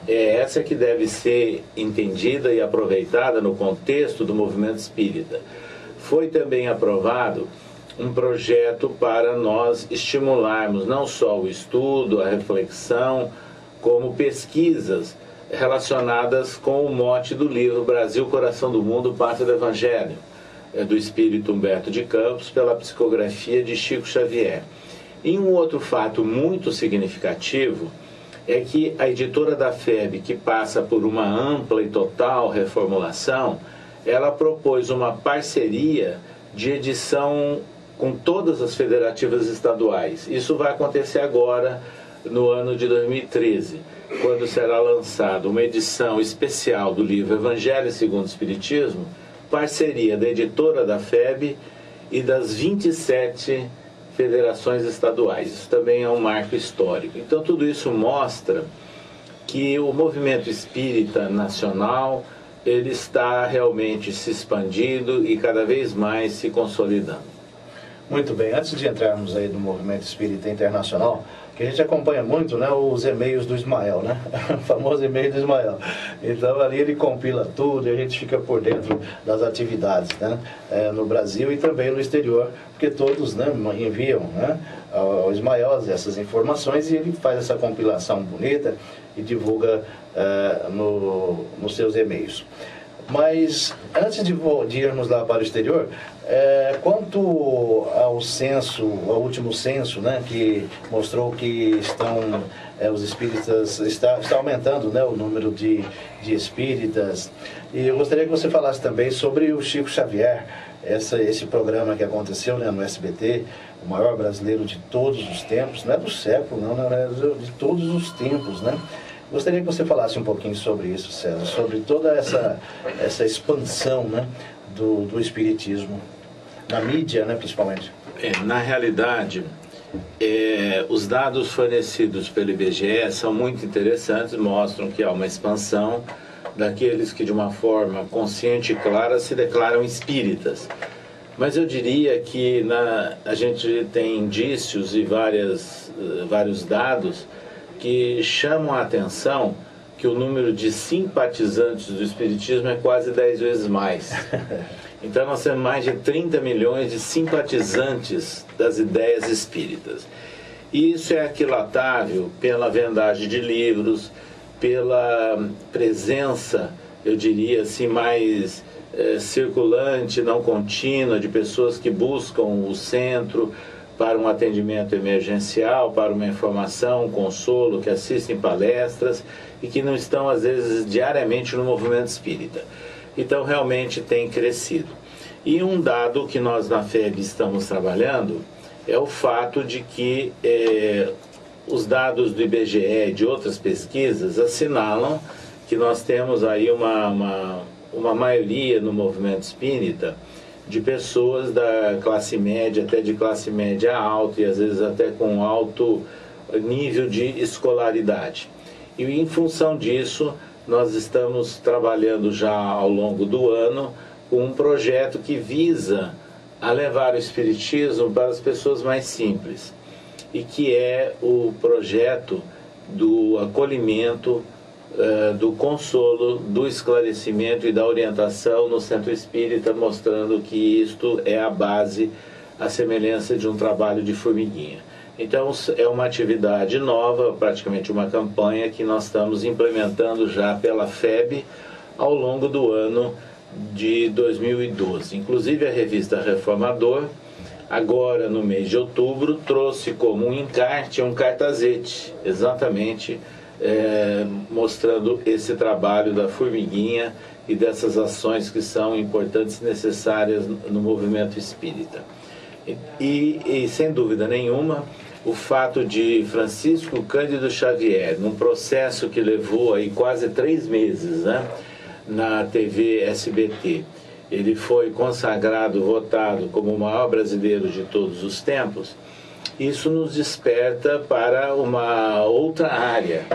Speaker 5: é essa que deve ser entendida e aproveitada no contexto do movimento espírita. Foi também aprovado um projeto para nós estimularmos não só o estudo, a reflexão, como pesquisas relacionadas com o mote do livro Brasil, Coração do Mundo, Pátria do Evangelho, do espírito Humberto de Campos, pela psicografia de Chico Xavier. E um outro fato muito significativo é que a editora da FEB, que passa por uma ampla e total reformulação, ela propôs uma parceria de edição com todas as federativas estaduais. Isso vai acontecer agora, no ano de 2013, quando será lançada uma edição especial do livro Evangelho segundo o Espiritismo, parceria da editora da FEB e das 27 federações estaduais. Isso também é um marco histórico. Então, tudo isso mostra que o movimento espírita nacional ele está realmente se expandindo e cada vez mais se consolidando.
Speaker 2: Muito bem, antes de entrarmos aí no movimento espírita internacional, que a gente acompanha muito, né, os e-mails do Ismael, né? O famoso e-mail do Ismael. Então ali ele compila tudo e a gente fica por dentro das atividades, né, no Brasil e também no exterior, porque todos, né, enviam, né, ao Ismael essas informações e ele faz essa compilação bonita e divulga nos seus e-mails. Mas antes de irmos lá para o exterior, quanto ao censo, ao último censo, né, que mostrou que os espíritas está aumentando, né, o número de espíritas. E eu gostaria que você falasse também sobre o Chico Xavier, esse programa que aconteceu, né, no SBT, o maior brasileiro de todos os tempos, não é do século, não é de todos os tempos, né? Gostaria que você falasse um pouquinho sobre isso, César, sobre toda essa expansão, né, do espiritismo, na mídia, né, principalmente.
Speaker 5: Na realidade, os dados fornecidos pelo IBGE são muito interessantes, mostram que há uma expansão daqueles que de uma forma consciente e clara se declaram espíritas. Mas eu diria que a gente tem indícios e vários dados que chamam a atenção que o número de simpatizantes do espiritismo é quase 10 vezes mais. Então nós temos mais de 30 milhões de simpatizantes das ideias espíritas. E isso é aquilatável pela vendagem de livros, pela presença, eu diria assim, mais circulante, não contínua, de pessoas que buscam o centro para um atendimento emergencial, para uma informação, um consolo, que assistem palestras e que não estão, às vezes, diariamente no movimento espírita. Então, realmente tem crescido. E um dado que nós na FEB estamos trabalhando é o fato de que os dados do IBGE e de outras pesquisas assinalam que nós temos aí uma maioria no movimento espírita de pessoas da classe média, até de classe média alta e às vezes até com alto nível de escolaridade. E em função disso, nós estamos trabalhando já ao longo do ano com um projeto que visa a levar o espiritismo para as pessoas mais simples e que é o projeto do acolhimento, do consolo, do esclarecimento e da orientação no centro espírita, mostrando que isto é a base, a semelhança de um trabalho de formiguinha. Então é uma atividade nova, praticamente uma campanha que nós estamos implementando já pela FEB ao longo do ano de 2012. Inclusive a revista Reformador, agora no mês de outubro, trouxe como um encarte um cartazete, exatamente mostrando esse trabalho da formiguinha e dessas ações que são importantes e necessárias no movimento espírita. E sem dúvida nenhuma, o fato de Francisco Cândido Xavier, num processo que levou aí quase 3 meses, né, na TV SBT, ele foi consagrado, votado como o maior brasileiro de todos os tempos. Isso nos desperta para uma outra área,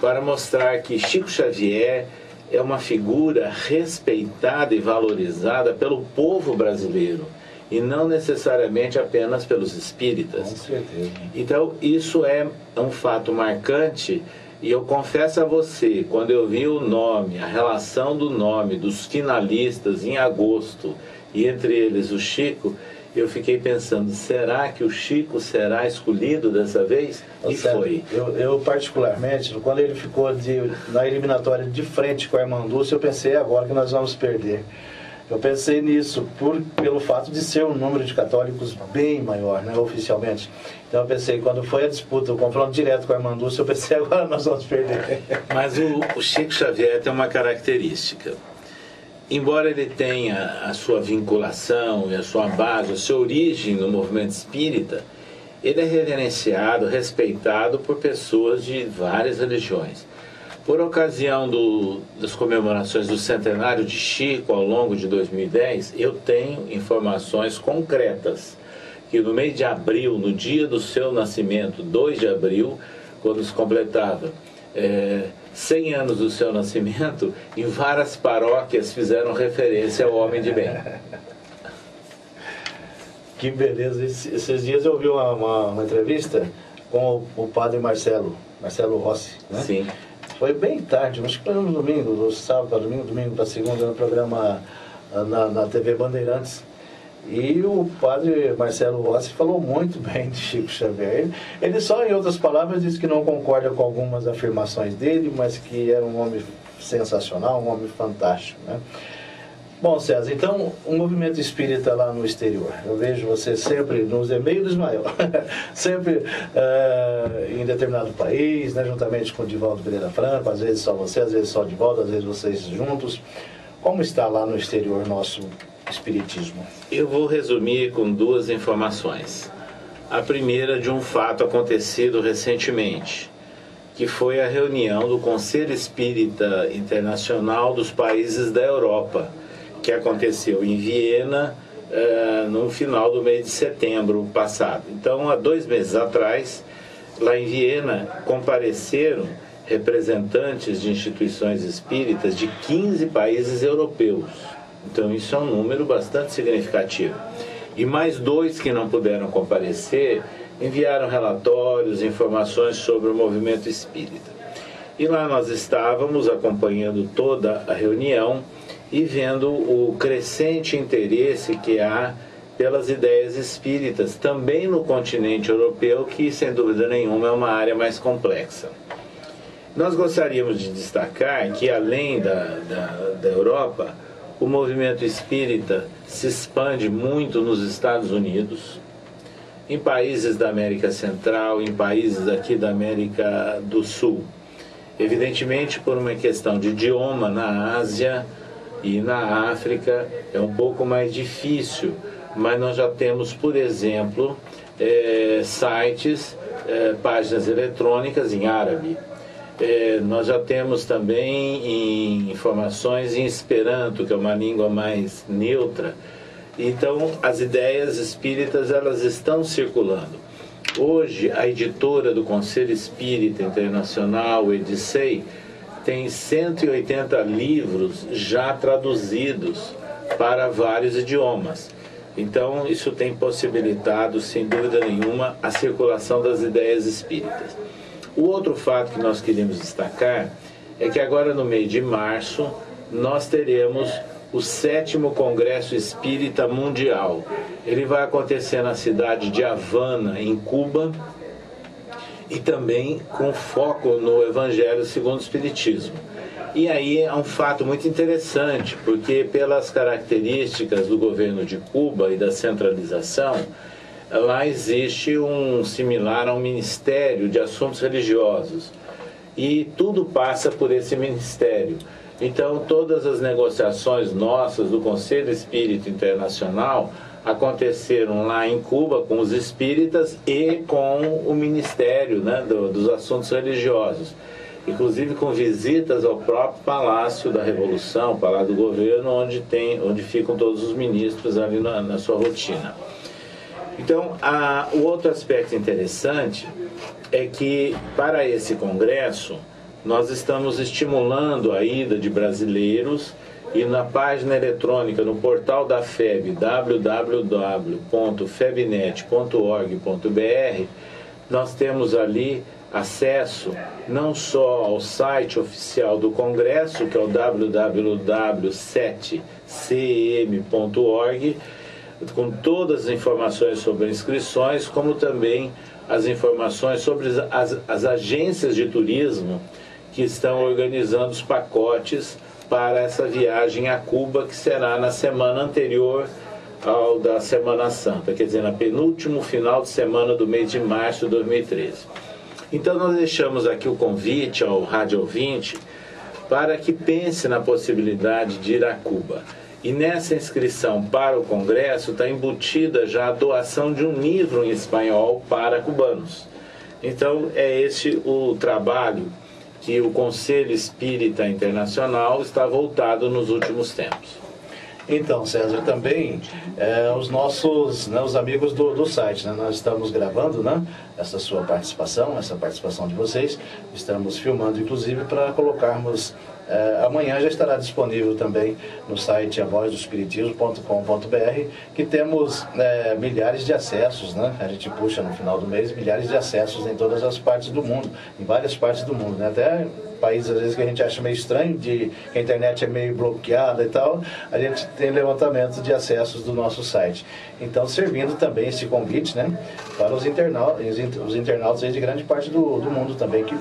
Speaker 5: para mostrar que Chico Xavier é uma figura respeitada e valorizada pelo povo brasileiro e não necessariamente apenas pelos espíritas.
Speaker 2: Com certeza.
Speaker 5: Então, isso é um fato marcante e eu confesso a você, quando eu vi o nome, a relação do nome dos finalistas em agosto e entre eles o Chico, eu fiquei pensando, será que o Chico será escolhido dessa vez? E foi.
Speaker 2: Eu particularmente, quando ele ficou na eliminatória de frente com a Armandúcio, eu pensei, agora que nós vamos perder. Eu pensei nisso, pelo fato de ser um número de católicos bem maior, né, oficialmente. Então eu pensei, quando foi a disputa, o confronto direto com a Armandúcio, eu pensei, agora nós vamos perder.
Speaker 5: Mas o Chico Xavier tem uma característica. Embora ele tenha a sua vinculação e a sua base, a sua origem no movimento espírita, ele é reverenciado, respeitado por pessoas de várias religiões. Por ocasião das comemorações do centenário de Chico, ao longo de 2010, eu tenho informações concretas que no mês de abril, no dia do seu nascimento, 2 de abril, quando se completava 100 anos do seu nascimento, em várias paróquias fizeram referência ao homem de bem.
Speaker 2: Que beleza. Esses dias eu vi uma entrevista com o padre Marcelo Rossi, né?
Speaker 5: Sim.
Speaker 2: Foi bem tarde, acho que foi no domingo, do sábado para domingo para segunda, no programa na TV Bandeirantes. E o padre Marcelo Rossi falou muito bem de Chico Xavier. Ele só, em outras palavras, disse que não concorda com algumas afirmações dele, mas que era um homem sensacional, um homem fantástico, né? Bom, César, então, o movimento espírita lá no exterior. Eu vejo você sempre nos e-mails do Ismael, sempre em determinado país, né, juntamente com o Divaldo Pereira Franco, às vezes só você, às vezes só o Divaldo, às vezes vocês juntos. Como está lá no exterior nosso espiritismo?
Speaker 5: Eu vou resumir com 2 informações. A primeira de um fato acontecido recentemente, que foi a reunião do Conselho Espírita Internacional dos países da Europa, que aconteceu em Viena no final do mês de setembro passado. Então, há 2 meses atrás, lá em Viena, compareceram representantes de instituições espíritas de 15 países europeus. Então, isso é um número bastante significativo. E mais 2 que não puderam comparecer enviaram relatórios, informações sobre o movimento espírita. E lá nós estávamos acompanhando toda a reunião e vendo o crescente interesse que há pelas ideias espíritas, também no continente europeu, que sem dúvida nenhuma é uma área mais complexa. Nós gostaríamos de destacar que, além da Europa, o movimento espírita se expande muito nos Estados Unidos, em países da América Central, em países aqui da América do Sul. Evidentemente, por uma questão de idioma, na Ásia e na África é um pouco mais difícil, mas nós já temos, por exemplo, sites, páginas eletrônicas em árabe. Nós já temos também informações em Esperanto, que é uma língua mais neutra. Então, as ideias espíritas, elas estão circulando. Hoje, a editora do Conselho Espírita Internacional, o Edicei, tem 180 livros já traduzidos para vários idiomas. Então, isso tem possibilitado, sem dúvida nenhuma, a circulação das ideias espíritas. O outro fato que nós queremos destacar é que agora, no mês de março, nós teremos o 7º Congresso Espírita Mundial. Ele vai acontecer na cidade de Havana, em Cuba, e também com foco no Evangelho segundo o Espiritismo. E aí é um fato muito interessante, porque pelas características do governo de Cuba e da centralização, lá existe um similar a um Ministério de Assuntos Religiosos. E tudo passa por esse ministério. Então, todas as negociações nossas do Conselho Espírita Internacional aconteceram lá em Cuba com os espíritas e com o Ministério, né, dos Assuntos Religiosos. Inclusive com visitas ao próprio Palácio da Revolução, Palácio do Governo, onde ficam todos os ministros ali na sua rotina. Então, o outro aspecto interessante é que, para esse congresso, nós estamos estimulando a ida de brasileiros, e na página eletrônica, no portal da FEB, www.febnet.org.br, nós temos ali acesso não só ao site oficial do Congresso, que é o www.7cm.org, com todas as informações sobre inscrições, como também as informações sobre as agências de turismo que estão organizando os pacotes para essa viagem a Cuba, que será na semana anterior ao da Semana Santa, quer dizer, na penúltimo final de semana do mês de março de 2013. Então nós deixamos aqui o convite ao rádio ouvinte para que pense na possibilidade de ir a Cuba. E nessa inscrição para o Congresso está embutida já a doação de um livro em espanhol para cubanos. Então é esse o trabalho que o Conselho Espírita Internacional está voltado nos últimos tempos.
Speaker 2: Então, César, também os nossos, né, os amigos do site, né, nós estamos gravando, né, essa sua participação, essa participação de vocês, estamos filmando inclusive para colocarmos, amanhã já estará disponível também no site avozdoespiritismo.com.br, que temos milhares de acessos, né, a gente puxa no final do mês milhares de acessos em todas as partes do mundo, em várias partes do mundo, né, até países às vezes que a gente acha meio estranho, que a internet é meio bloqueada e tal, a gente tem levantamento de acessos do nosso site. Então, servindo também esse convite, né, para os internautas aí de grande parte do mundo também, que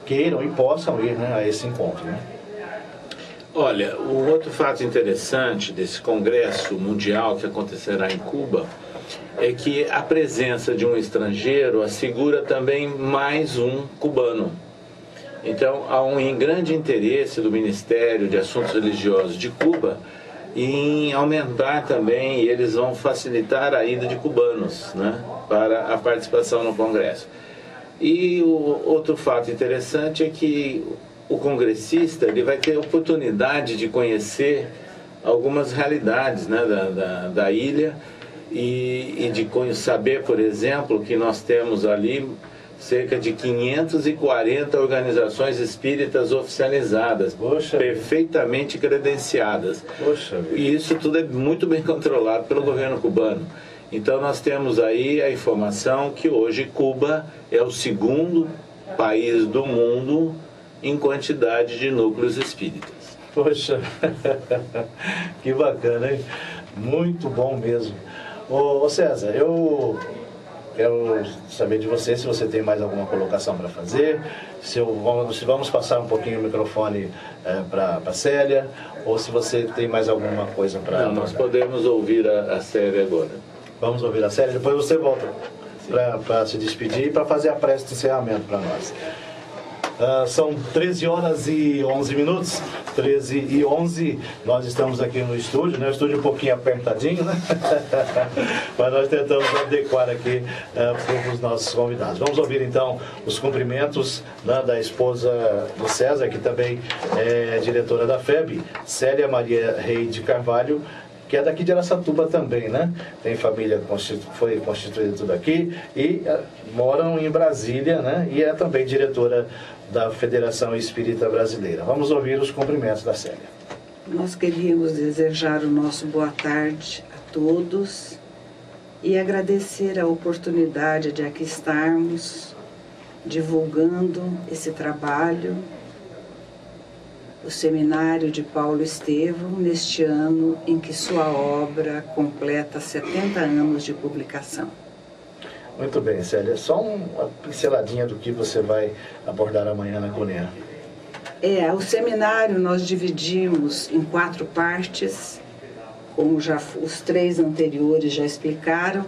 Speaker 2: queiram e possam ir, né, a esse encontro. Né?
Speaker 5: Olha, o outro fato interessante desse congresso mundial que acontecerá em Cuba é que a presença de um estrangeiro assegura também mais um cubano. Então, há um grande interesse do Ministério de Assuntos Religiosos de Cuba em aumentar também, e eles vão facilitar a ida de cubanos, né, para a participação no Congresso. E o outro fato interessante é que o congressista ele vai ter a oportunidade de conhecer algumas realidades, né, da ilha e de saber, por exemplo, que nós temos ali cerca de 540 organizações espíritas oficializadas,
Speaker 2: Poxa,
Speaker 5: perfeitamente credenciadas.
Speaker 2: Poxa,
Speaker 5: e isso tudo é muito bem controlado pelo governo cubano. Então nós temos aí a informação que hoje Cuba é o segundo país do mundo em quantidade de núcleos espíritas.
Speaker 2: Poxa, que bacana, hein? Muito bom mesmo. Ô César, eu quero saber de você se você tem mais alguma colocação para fazer, se vamos passar um pouquinho o microfone para a Célia, ou se você tem mais alguma coisa para...
Speaker 5: Não, nós podemos ouvir a Célia agora.
Speaker 2: Vamos ouvir a Célia, depois você volta para se despedir e para fazer a prece de encerramento para nós. São 13 horas e 11 minutos, 13 e 11, nós estamos aqui no estúdio, né? O estúdio um pouquinho apertadinho, né? Mas nós tentamos adequar aqui para os nossos convidados. Vamos ouvir então os cumprimentos, né, da esposa do César, que também é diretora da FEB, Célia Maria Rei de Carvalho, que é daqui de Araçatuba também, né? Tem família, foi constituída tudo aqui e moram em Brasília, né? E é também diretora da Federação Espírita Brasileira. Vamos ouvir os cumprimentos da Célia.
Speaker 6: Nós queríamos desejar o nosso boa tarde a todos e agradecer a oportunidade de aqui estarmos divulgando esse trabalho, o Seminário de Paulo Estevão, neste ano em que sua obra completa 70 anos de publicação.
Speaker 2: Muito bem, Célia. Só uma pinceladinha do que você vai abordar amanhã na CUNEA.
Speaker 6: O seminário nós dividimos em 4 partes, como já os 3 anteriores já explicaram.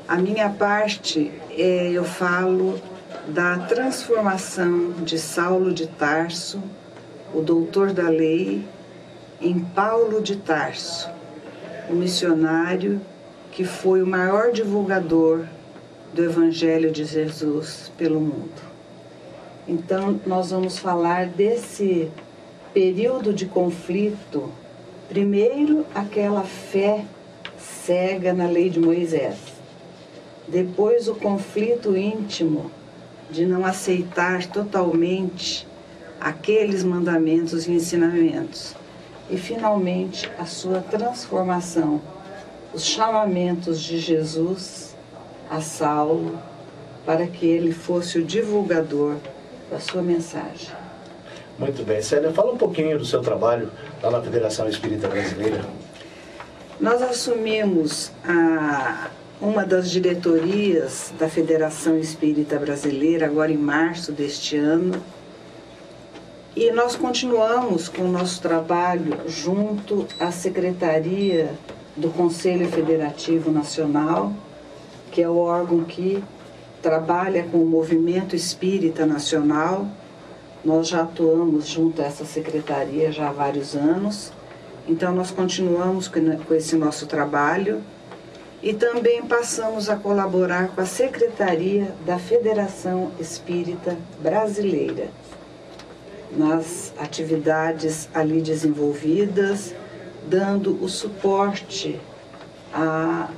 Speaker 6: A minha parte, eu falo da transformação de Saulo de Tarso, o doutor da lei, em Paulo de Tarso, o missionário que foi o maior divulgador do Evangelho de Jesus pelo mundo. Então, nós vamos falar desse período de conflito. Primeiro, aquela fé cega na lei de Moisés. Depois, o conflito íntimo de não aceitar totalmente aqueles mandamentos e ensinamentos. E, finalmente, a sua transformação, os chamamentos de Jesus a Saulo, para que ele fosse o divulgador da sua mensagem.
Speaker 2: Muito bem. Célia, fala um pouquinho do seu trabalho lá na Federação Espírita Brasileira.
Speaker 6: Nós assumimos uma das diretorias da Federação Espírita Brasileira, agora em março deste ano, e nós continuamos com o nosso trabalho junto à Secretaria do Conselho Federativo Nacional, que é o órgão que trabalha com o movimento espírita nacional. Nós já atuamos junto a essa secretaria já há vários anos, então nós continuamos com esse nosso trabalho e também passamos a colaborar com a Secretaria da Federação Espírita Brasileira, nas atividades ali desenvolvidas, dando o suporte a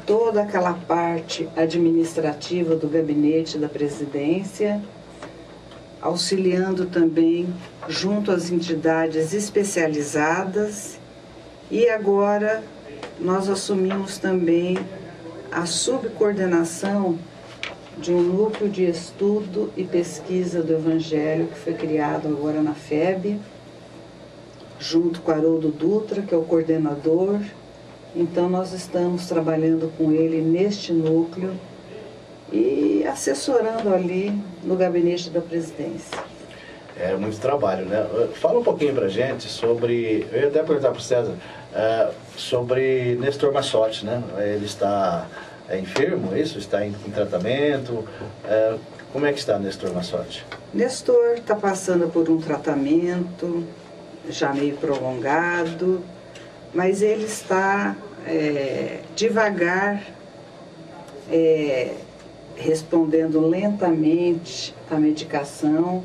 Speaker 6: toda aquela parte administrativa do gabinete da presidência, auxiliando também junto às entidades especializadas, e agora nós assumimos também a subcoordenação de um núcleo de estudo e pesquisa do Evangelho que foi criado agora na FEB, junto com Haroldo Dutra, que é o coordenador. Então nós estamos trabalhando com ele neste núcleo e assessorando ali no gabinete da presidência.
Speaker 2: É muito trabalho, né? Fala um pouquinho pra gente sobre, eu ia até perguntar pro César, sobre Nestor Massotti, né? Ele está enfermo, isso? Está em tratamento? Como é que está Nestor Massotti?
Speaker 6: Nestor está passando por um tratamento já meio prolongado, mas ele está devagar, respondendo lentamente à medicação,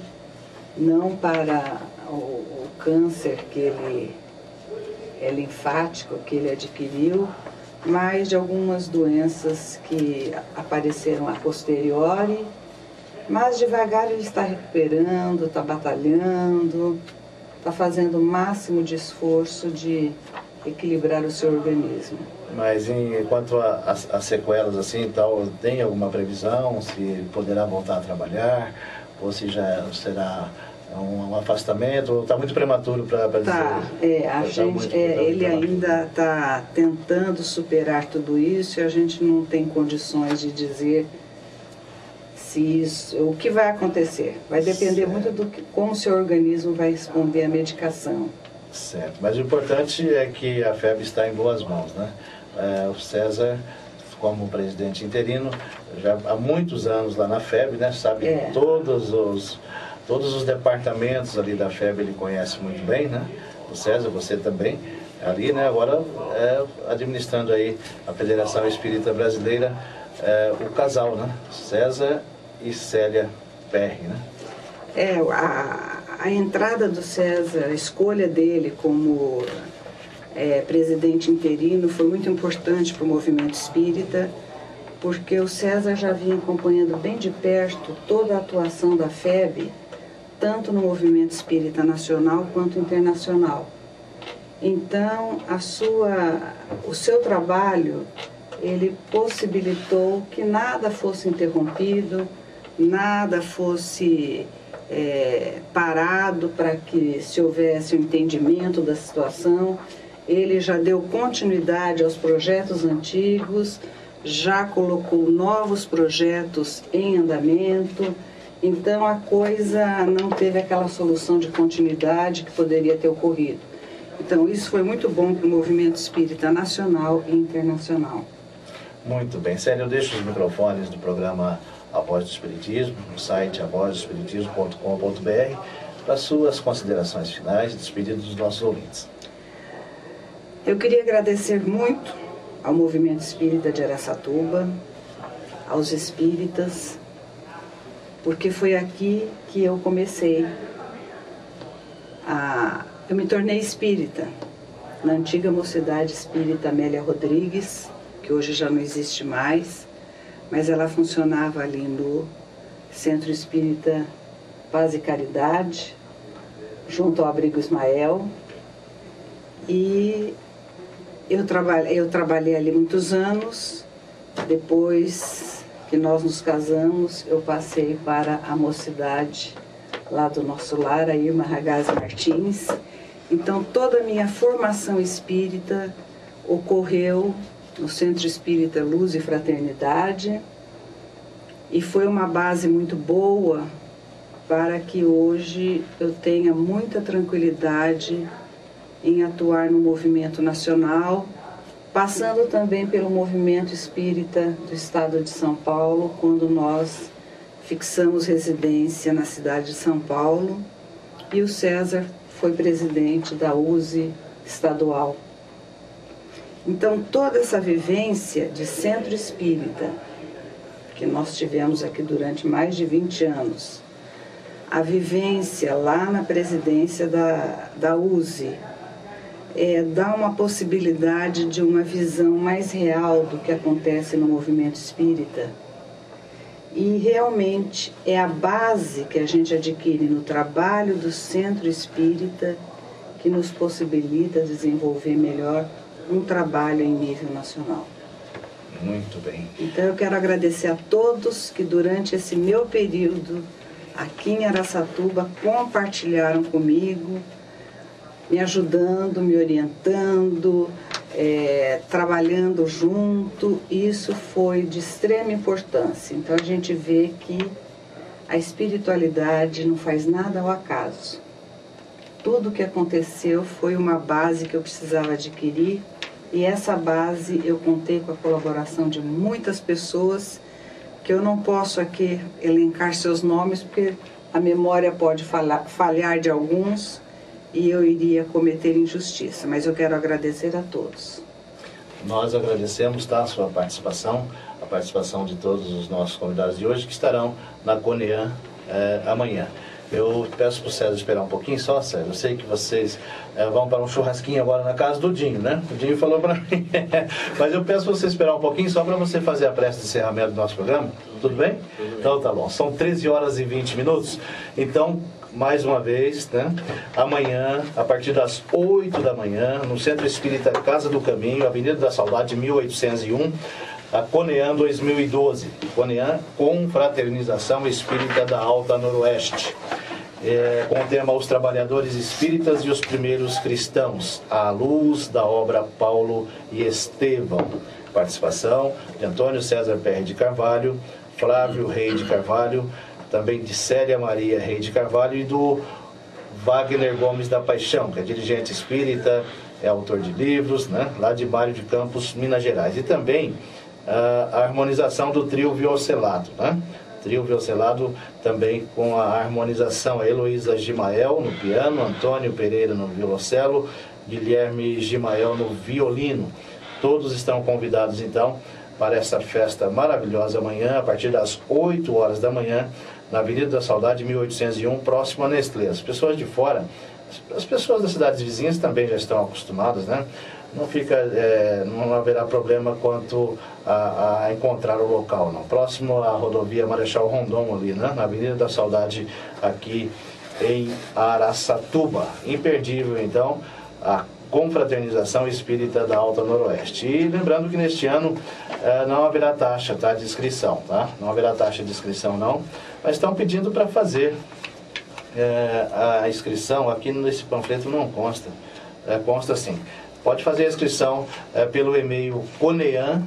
Speaker 6: não para o câncer que ele é linfático, que ele adquiriu, mas de algumas doenças que apareceram a posteriori, mas devagar ele está recuperando, está batalhando, está fazendo o máximo de esforço de equilibrar o seu organismo.
Speaker 2: Mas quanto às sequelas assim e tal, tem alguma previsão se poderá voltar a trabalhar ou se já será um afastamento? Está muito prematuro para dizer?
Speaker 6: Ele ainda está tentando superar tudo isso e a gente não tem condições de dizer o que vai acontecer. Vai depender muito do como o seu organismo vai responder à medicação.
Speaker 2: Certo, mas o importante é que a FEB está em boas mãos, né? O César, como presidente interino, já há muitos anos lá na FEB, né? Sabe todos os departamentos ali da FEB ele conhece muito bem, né? O César, você também, ali, né? Agora, administrando aí a Federação Espírita Brasileira, o casal, né? César e Célia Perry, né?
Speaker 6: A entrada do César, a escolha dele como presidente interino foi muito importante para o movimento espírita, porque o César já vinha acompanhando bem de perto toda a atuação da FEB, tanto no movimento espírita nacional quanto internacional. Então, o seu trabalho, ele possibilitou que nada fosse interrompido, nada fosse parado para que se houvesse um entendimento da situação. Ele já deu continuidade aos projetos antigos, já colocou novos projetos em andamento, então a coisa não teve aquela solução de continuidade que poderia ter ocorrido. Então isso foi muito bom para o movimento espírita nacional e internacional.
Speaker 2: Muito bem, Célia, eu deixo os microfones do programa A Voz do Espiritismo, no site avozdoespiritismo.com.br, para suas considerações finais e despedidas dos nossos ouvintes.
Speaker 6: Eu queria agradecer muito ao movimento espírita de Araçatuba, aos espíritas, porque foi aqui que eu comecei eu me tornei espírita na antiga Mocidade Espírita Amélia Rodrigues, que hoje já não existe mais, mas ela funcionava ali no Centro Espírita Paz e Caridade, junto ao Abrigo Ismael, e eu trabalhei ali muitos anos. Depois que nós nos casamos, eu passei para a Mocidade, lá do nosso lar, a Irmã Ragazzi Martins. Então, toda a minha formação espírita ocorreu no Centro Espírita Luz e Fraternidade, e foi uma base muito boa para que hoje eu tenha muita tranquilidade em atuar no movimento nacional, passando também pelo movimento espírita do estado de São Paulo, quando nós fixamos residência na cidade de São Paulo, e o César foi presidente da USE estadual. Então, toda essa vivência de centro espírita, que nós tivemos aqui durante mais de 20 anos, a vivência lá na presidência da USE, dá uma possibilidade de uma visão mais real do que acontece no movimento espírita. E realmente é a base que a gente adquire no trabalho do centro espírita que nos possibilita desenvolver melhor um trabalho em nível nacional.
Speaker 2: Muito bem.
Speaker 6: Então eu quero agradecer a todos que durante esse meu período aqui em Araçatuba compartilharam comigo, me ajudando, me orientando, trabalhando junto. Isso foi de extrema importância. Então a gente vê que a espiritualidade não faz nada ao acaso. Tudo o que aconteceu foi uma base que eu precisava adquirir, e essa base eu contei com a colaboração de muitas pessoas, que eu não posso aqui elencar seus nomes, porque a memória pode falhar de alguns, e eu iria cometer injustiça, mas eu quero agradecer a todos.
Speaker 2: Nós agradecemos, a sua participação, a participação de todos os nossos convidados de hoje, que estarão na CONEAN amanhã. Eu peço para o César esperar um pouquinho só, César. Eu sei que vocês vão para um churrasquinho agora na casa do Dinho, né? O Dinho falou para mim. Mas eu peço para você esperar um pouquinho só para você fazer a prece de encerramento do nosso programa. Tudo bem? Então tá bom. São 13 horas e 20 minutos. Então, mais uma vez, né? Amanhã, a partir das 8 da manhã, no Centro Espírita Casa do Caminho, Avenida da Saudade, 1801, a CONEAN 2012. CONEAN, Confraternização Espírita da Alta Noroeste. com o tema Os Trabalhadores Espíritas e os Primeiros Cristãos, à luz da obra Paulo e Estevão. Participação de Antônio César Perry de Carvalho, Flávio Rei de Carvalho, também de Célia Maria Rei de Carvalho e do Wagner Gomes da Paixão, que é dirigente espírita, é autor de livros, né, lá de Mário de Campos, Minas Gerais. E também a harmonização do trio Violcelado, né? Trio Violcelado também com a harmonização, a Heloísa Gimael no piano, Antônio Pereira no violoncelo, Guilherme Gimael no violino. Todos estão convidados então para essa festa maravilhosa amanhã, a partir das 8 horas da manhã, na Avenida da Saudade, 1801, próximo a Nestlé. As pessoas de fora, as pessoas das cidades vizinhas também já estão acostumadas, né? Não haverá problema quanto a encontrar o local, não. Próximo à rodovia Marechal Rondon, ali, né? Na Avenida da Saudade, aqui em Araçatuba. Imperdível, então, a Confraternização Espírita da Alta Noroeste. E lembrando que neste ano não haverá taxa, tá, de inscrição, tá? Não haverá taxa de inscrição, não. Mas estão pedindo para fazer a inscrição. Aqui nesse panfleto não consta. Consta assim. Pode fazer a inscrição pelo e-mail conean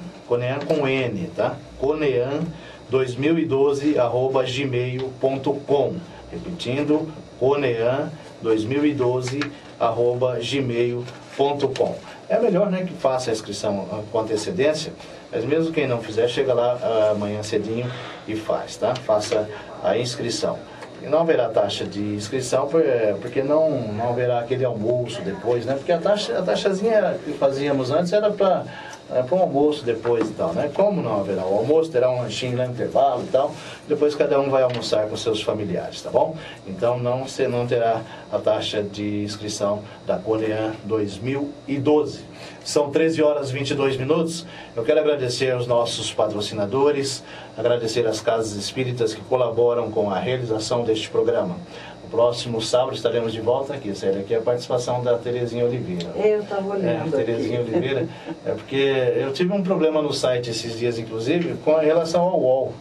Speaker 2: com N, tá? conean2012@gmail.com. Repetindo, conean2012@gmail.com. É melhor, né, que faça a inscrição com antecedência, mas mesmo quem não fizer, chega lá amanhã cedinho e faz, tá? Faça a inscrição. E não haverá taxa de inscrição, porque não haverá aquele almoço depois, né? Porque a taxazinha que fazíamos antes era para um almoço depois e tal, né? Como não haverá o almoço, terá um lanchinho lá no intervalo e tal, depois cada um vai almoçar com seus familiares, tá bom? Então você não terá a taxa de inscrição da Conean 2012. São 13 horas e 22 minutos. Eu quero agradecer aos nossos patrocinadores, agradecer às casas espíritas que colaboram com a realização deste programa. No próximo sábado estaremos de volta aqui, Célia, aqui é a participação da Terezinha Oliveira.
Speaker 6: Eu estava olhando
Speaker 2: Terezinha
Speaker 6: aqui.
Speaker 2: Oliveira, porque eu tive um problema no site esses dias, inclusive, com relação ao UOL.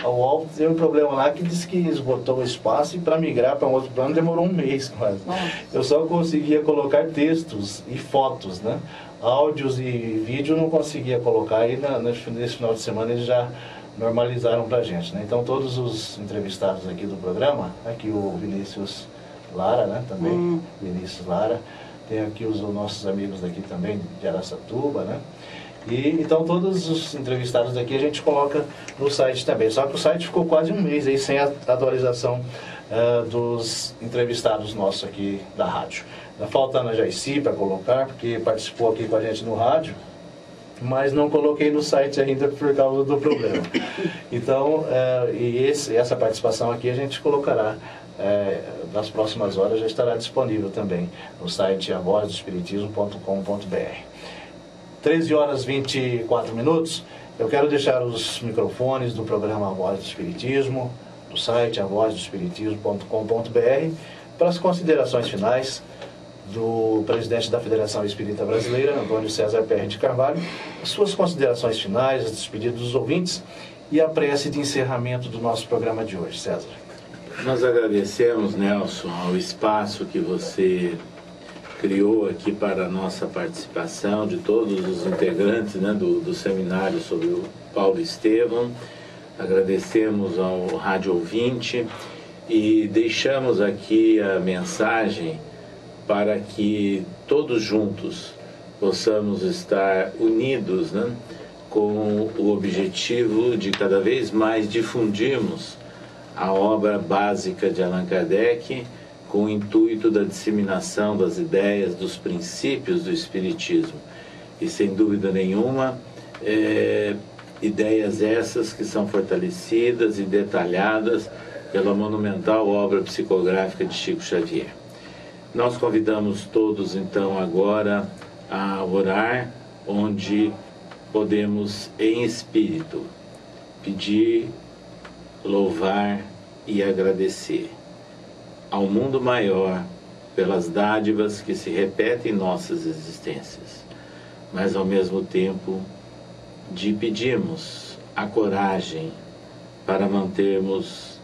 Speaker 2: A UOL teve um problema lá que disse que esgotou o espaço e para migrar para um outro plano demorou um mês quase. Eu só conseguia colocar textos e fotos, né? Áudios e vídeo não conseguia colocar, e nesse final de semana eles já normalizaram pra gente, né? Então todos os entrevistados aqui do programa, aqui o Vinícius Lara, né, também, Vinícius Lara, tem aqui os nossos amigos daqui também de Araçatuba, né? E então todos os entrevistados daqui a gente coloca no site também, só que o site ficou quase um mês aí sem a atualização dos entrevistados nossos aqui da rádio. Falta a Ana Jaici para colocar, porque participou aqui com a gente no rádio, mas não coloquei no site ainda por causa do problema. Então, essa participação aqui a gente colocará, nas próximas horas já estará disponível também no site avozdoespiritismo.com.br. 13 horas e 24 minutos, eu quero deixar os microfones do programa A Voz do Espiritismo, do site avozdoespiritismo.com.br, para as considerações finais do presidente da Federação Espírita Brasileira, Antônio César Perry de Carvalho, as suas considerações finais, as despedidas dos ouvintes e a prece de encerramento do nosso programa de hoje. César.
Speaker 5: Nós agradecemos, Nelson, ao espaço que você criou aqui para a nossa participação, de todos os integrantes, né, do seminário sobre o Paulo Estevão. Agradecemos ao rádio ouvinte e deixamos aqui a mensagem para que todos juntos possamos estar unidos, né, com o objetivo de cada vez mais difundirmos a obra básica de Allan Kardec, com o intuito da disseminação das ideias, dos princípios do Espiritismo. E sem dúvida nenhuma, ideias essas que são fortalecidas e detalhadas pela monumental obra psicográfica de Chico Xavier. Nós convidamos todos, então, agora a orar, onde podemos, em espírito, pedir, louvar e agradecer ao mundo maior pelas dádivas que se repetem em nossas existências, mas, ao mesmo tempo, de pedirmos a coragem para mantermos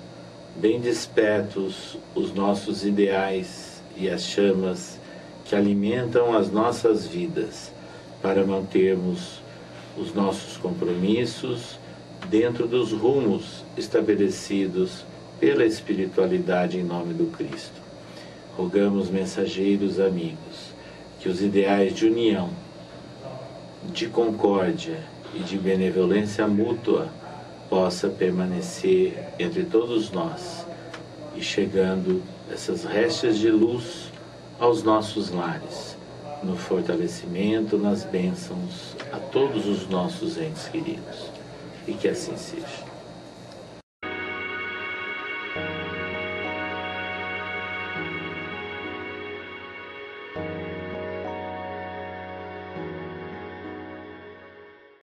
Speaker 5: bem despertos os nossos ideais e as chamas que alimentam as nossas vidas, para mantermos os nossos compromissos dentro dos rumos estabelecidos pela espiritualidade em nome do Cristo. Rogamos, mensageiros amigos, que os ideais de união, de concórdia e de benevolência mútua possa permanecer entre todos nós e chegando essas restas de luz aos nossos lares, no fortalecimento, nas bênçãos a todos os nossos entes queridos. E que assim seja.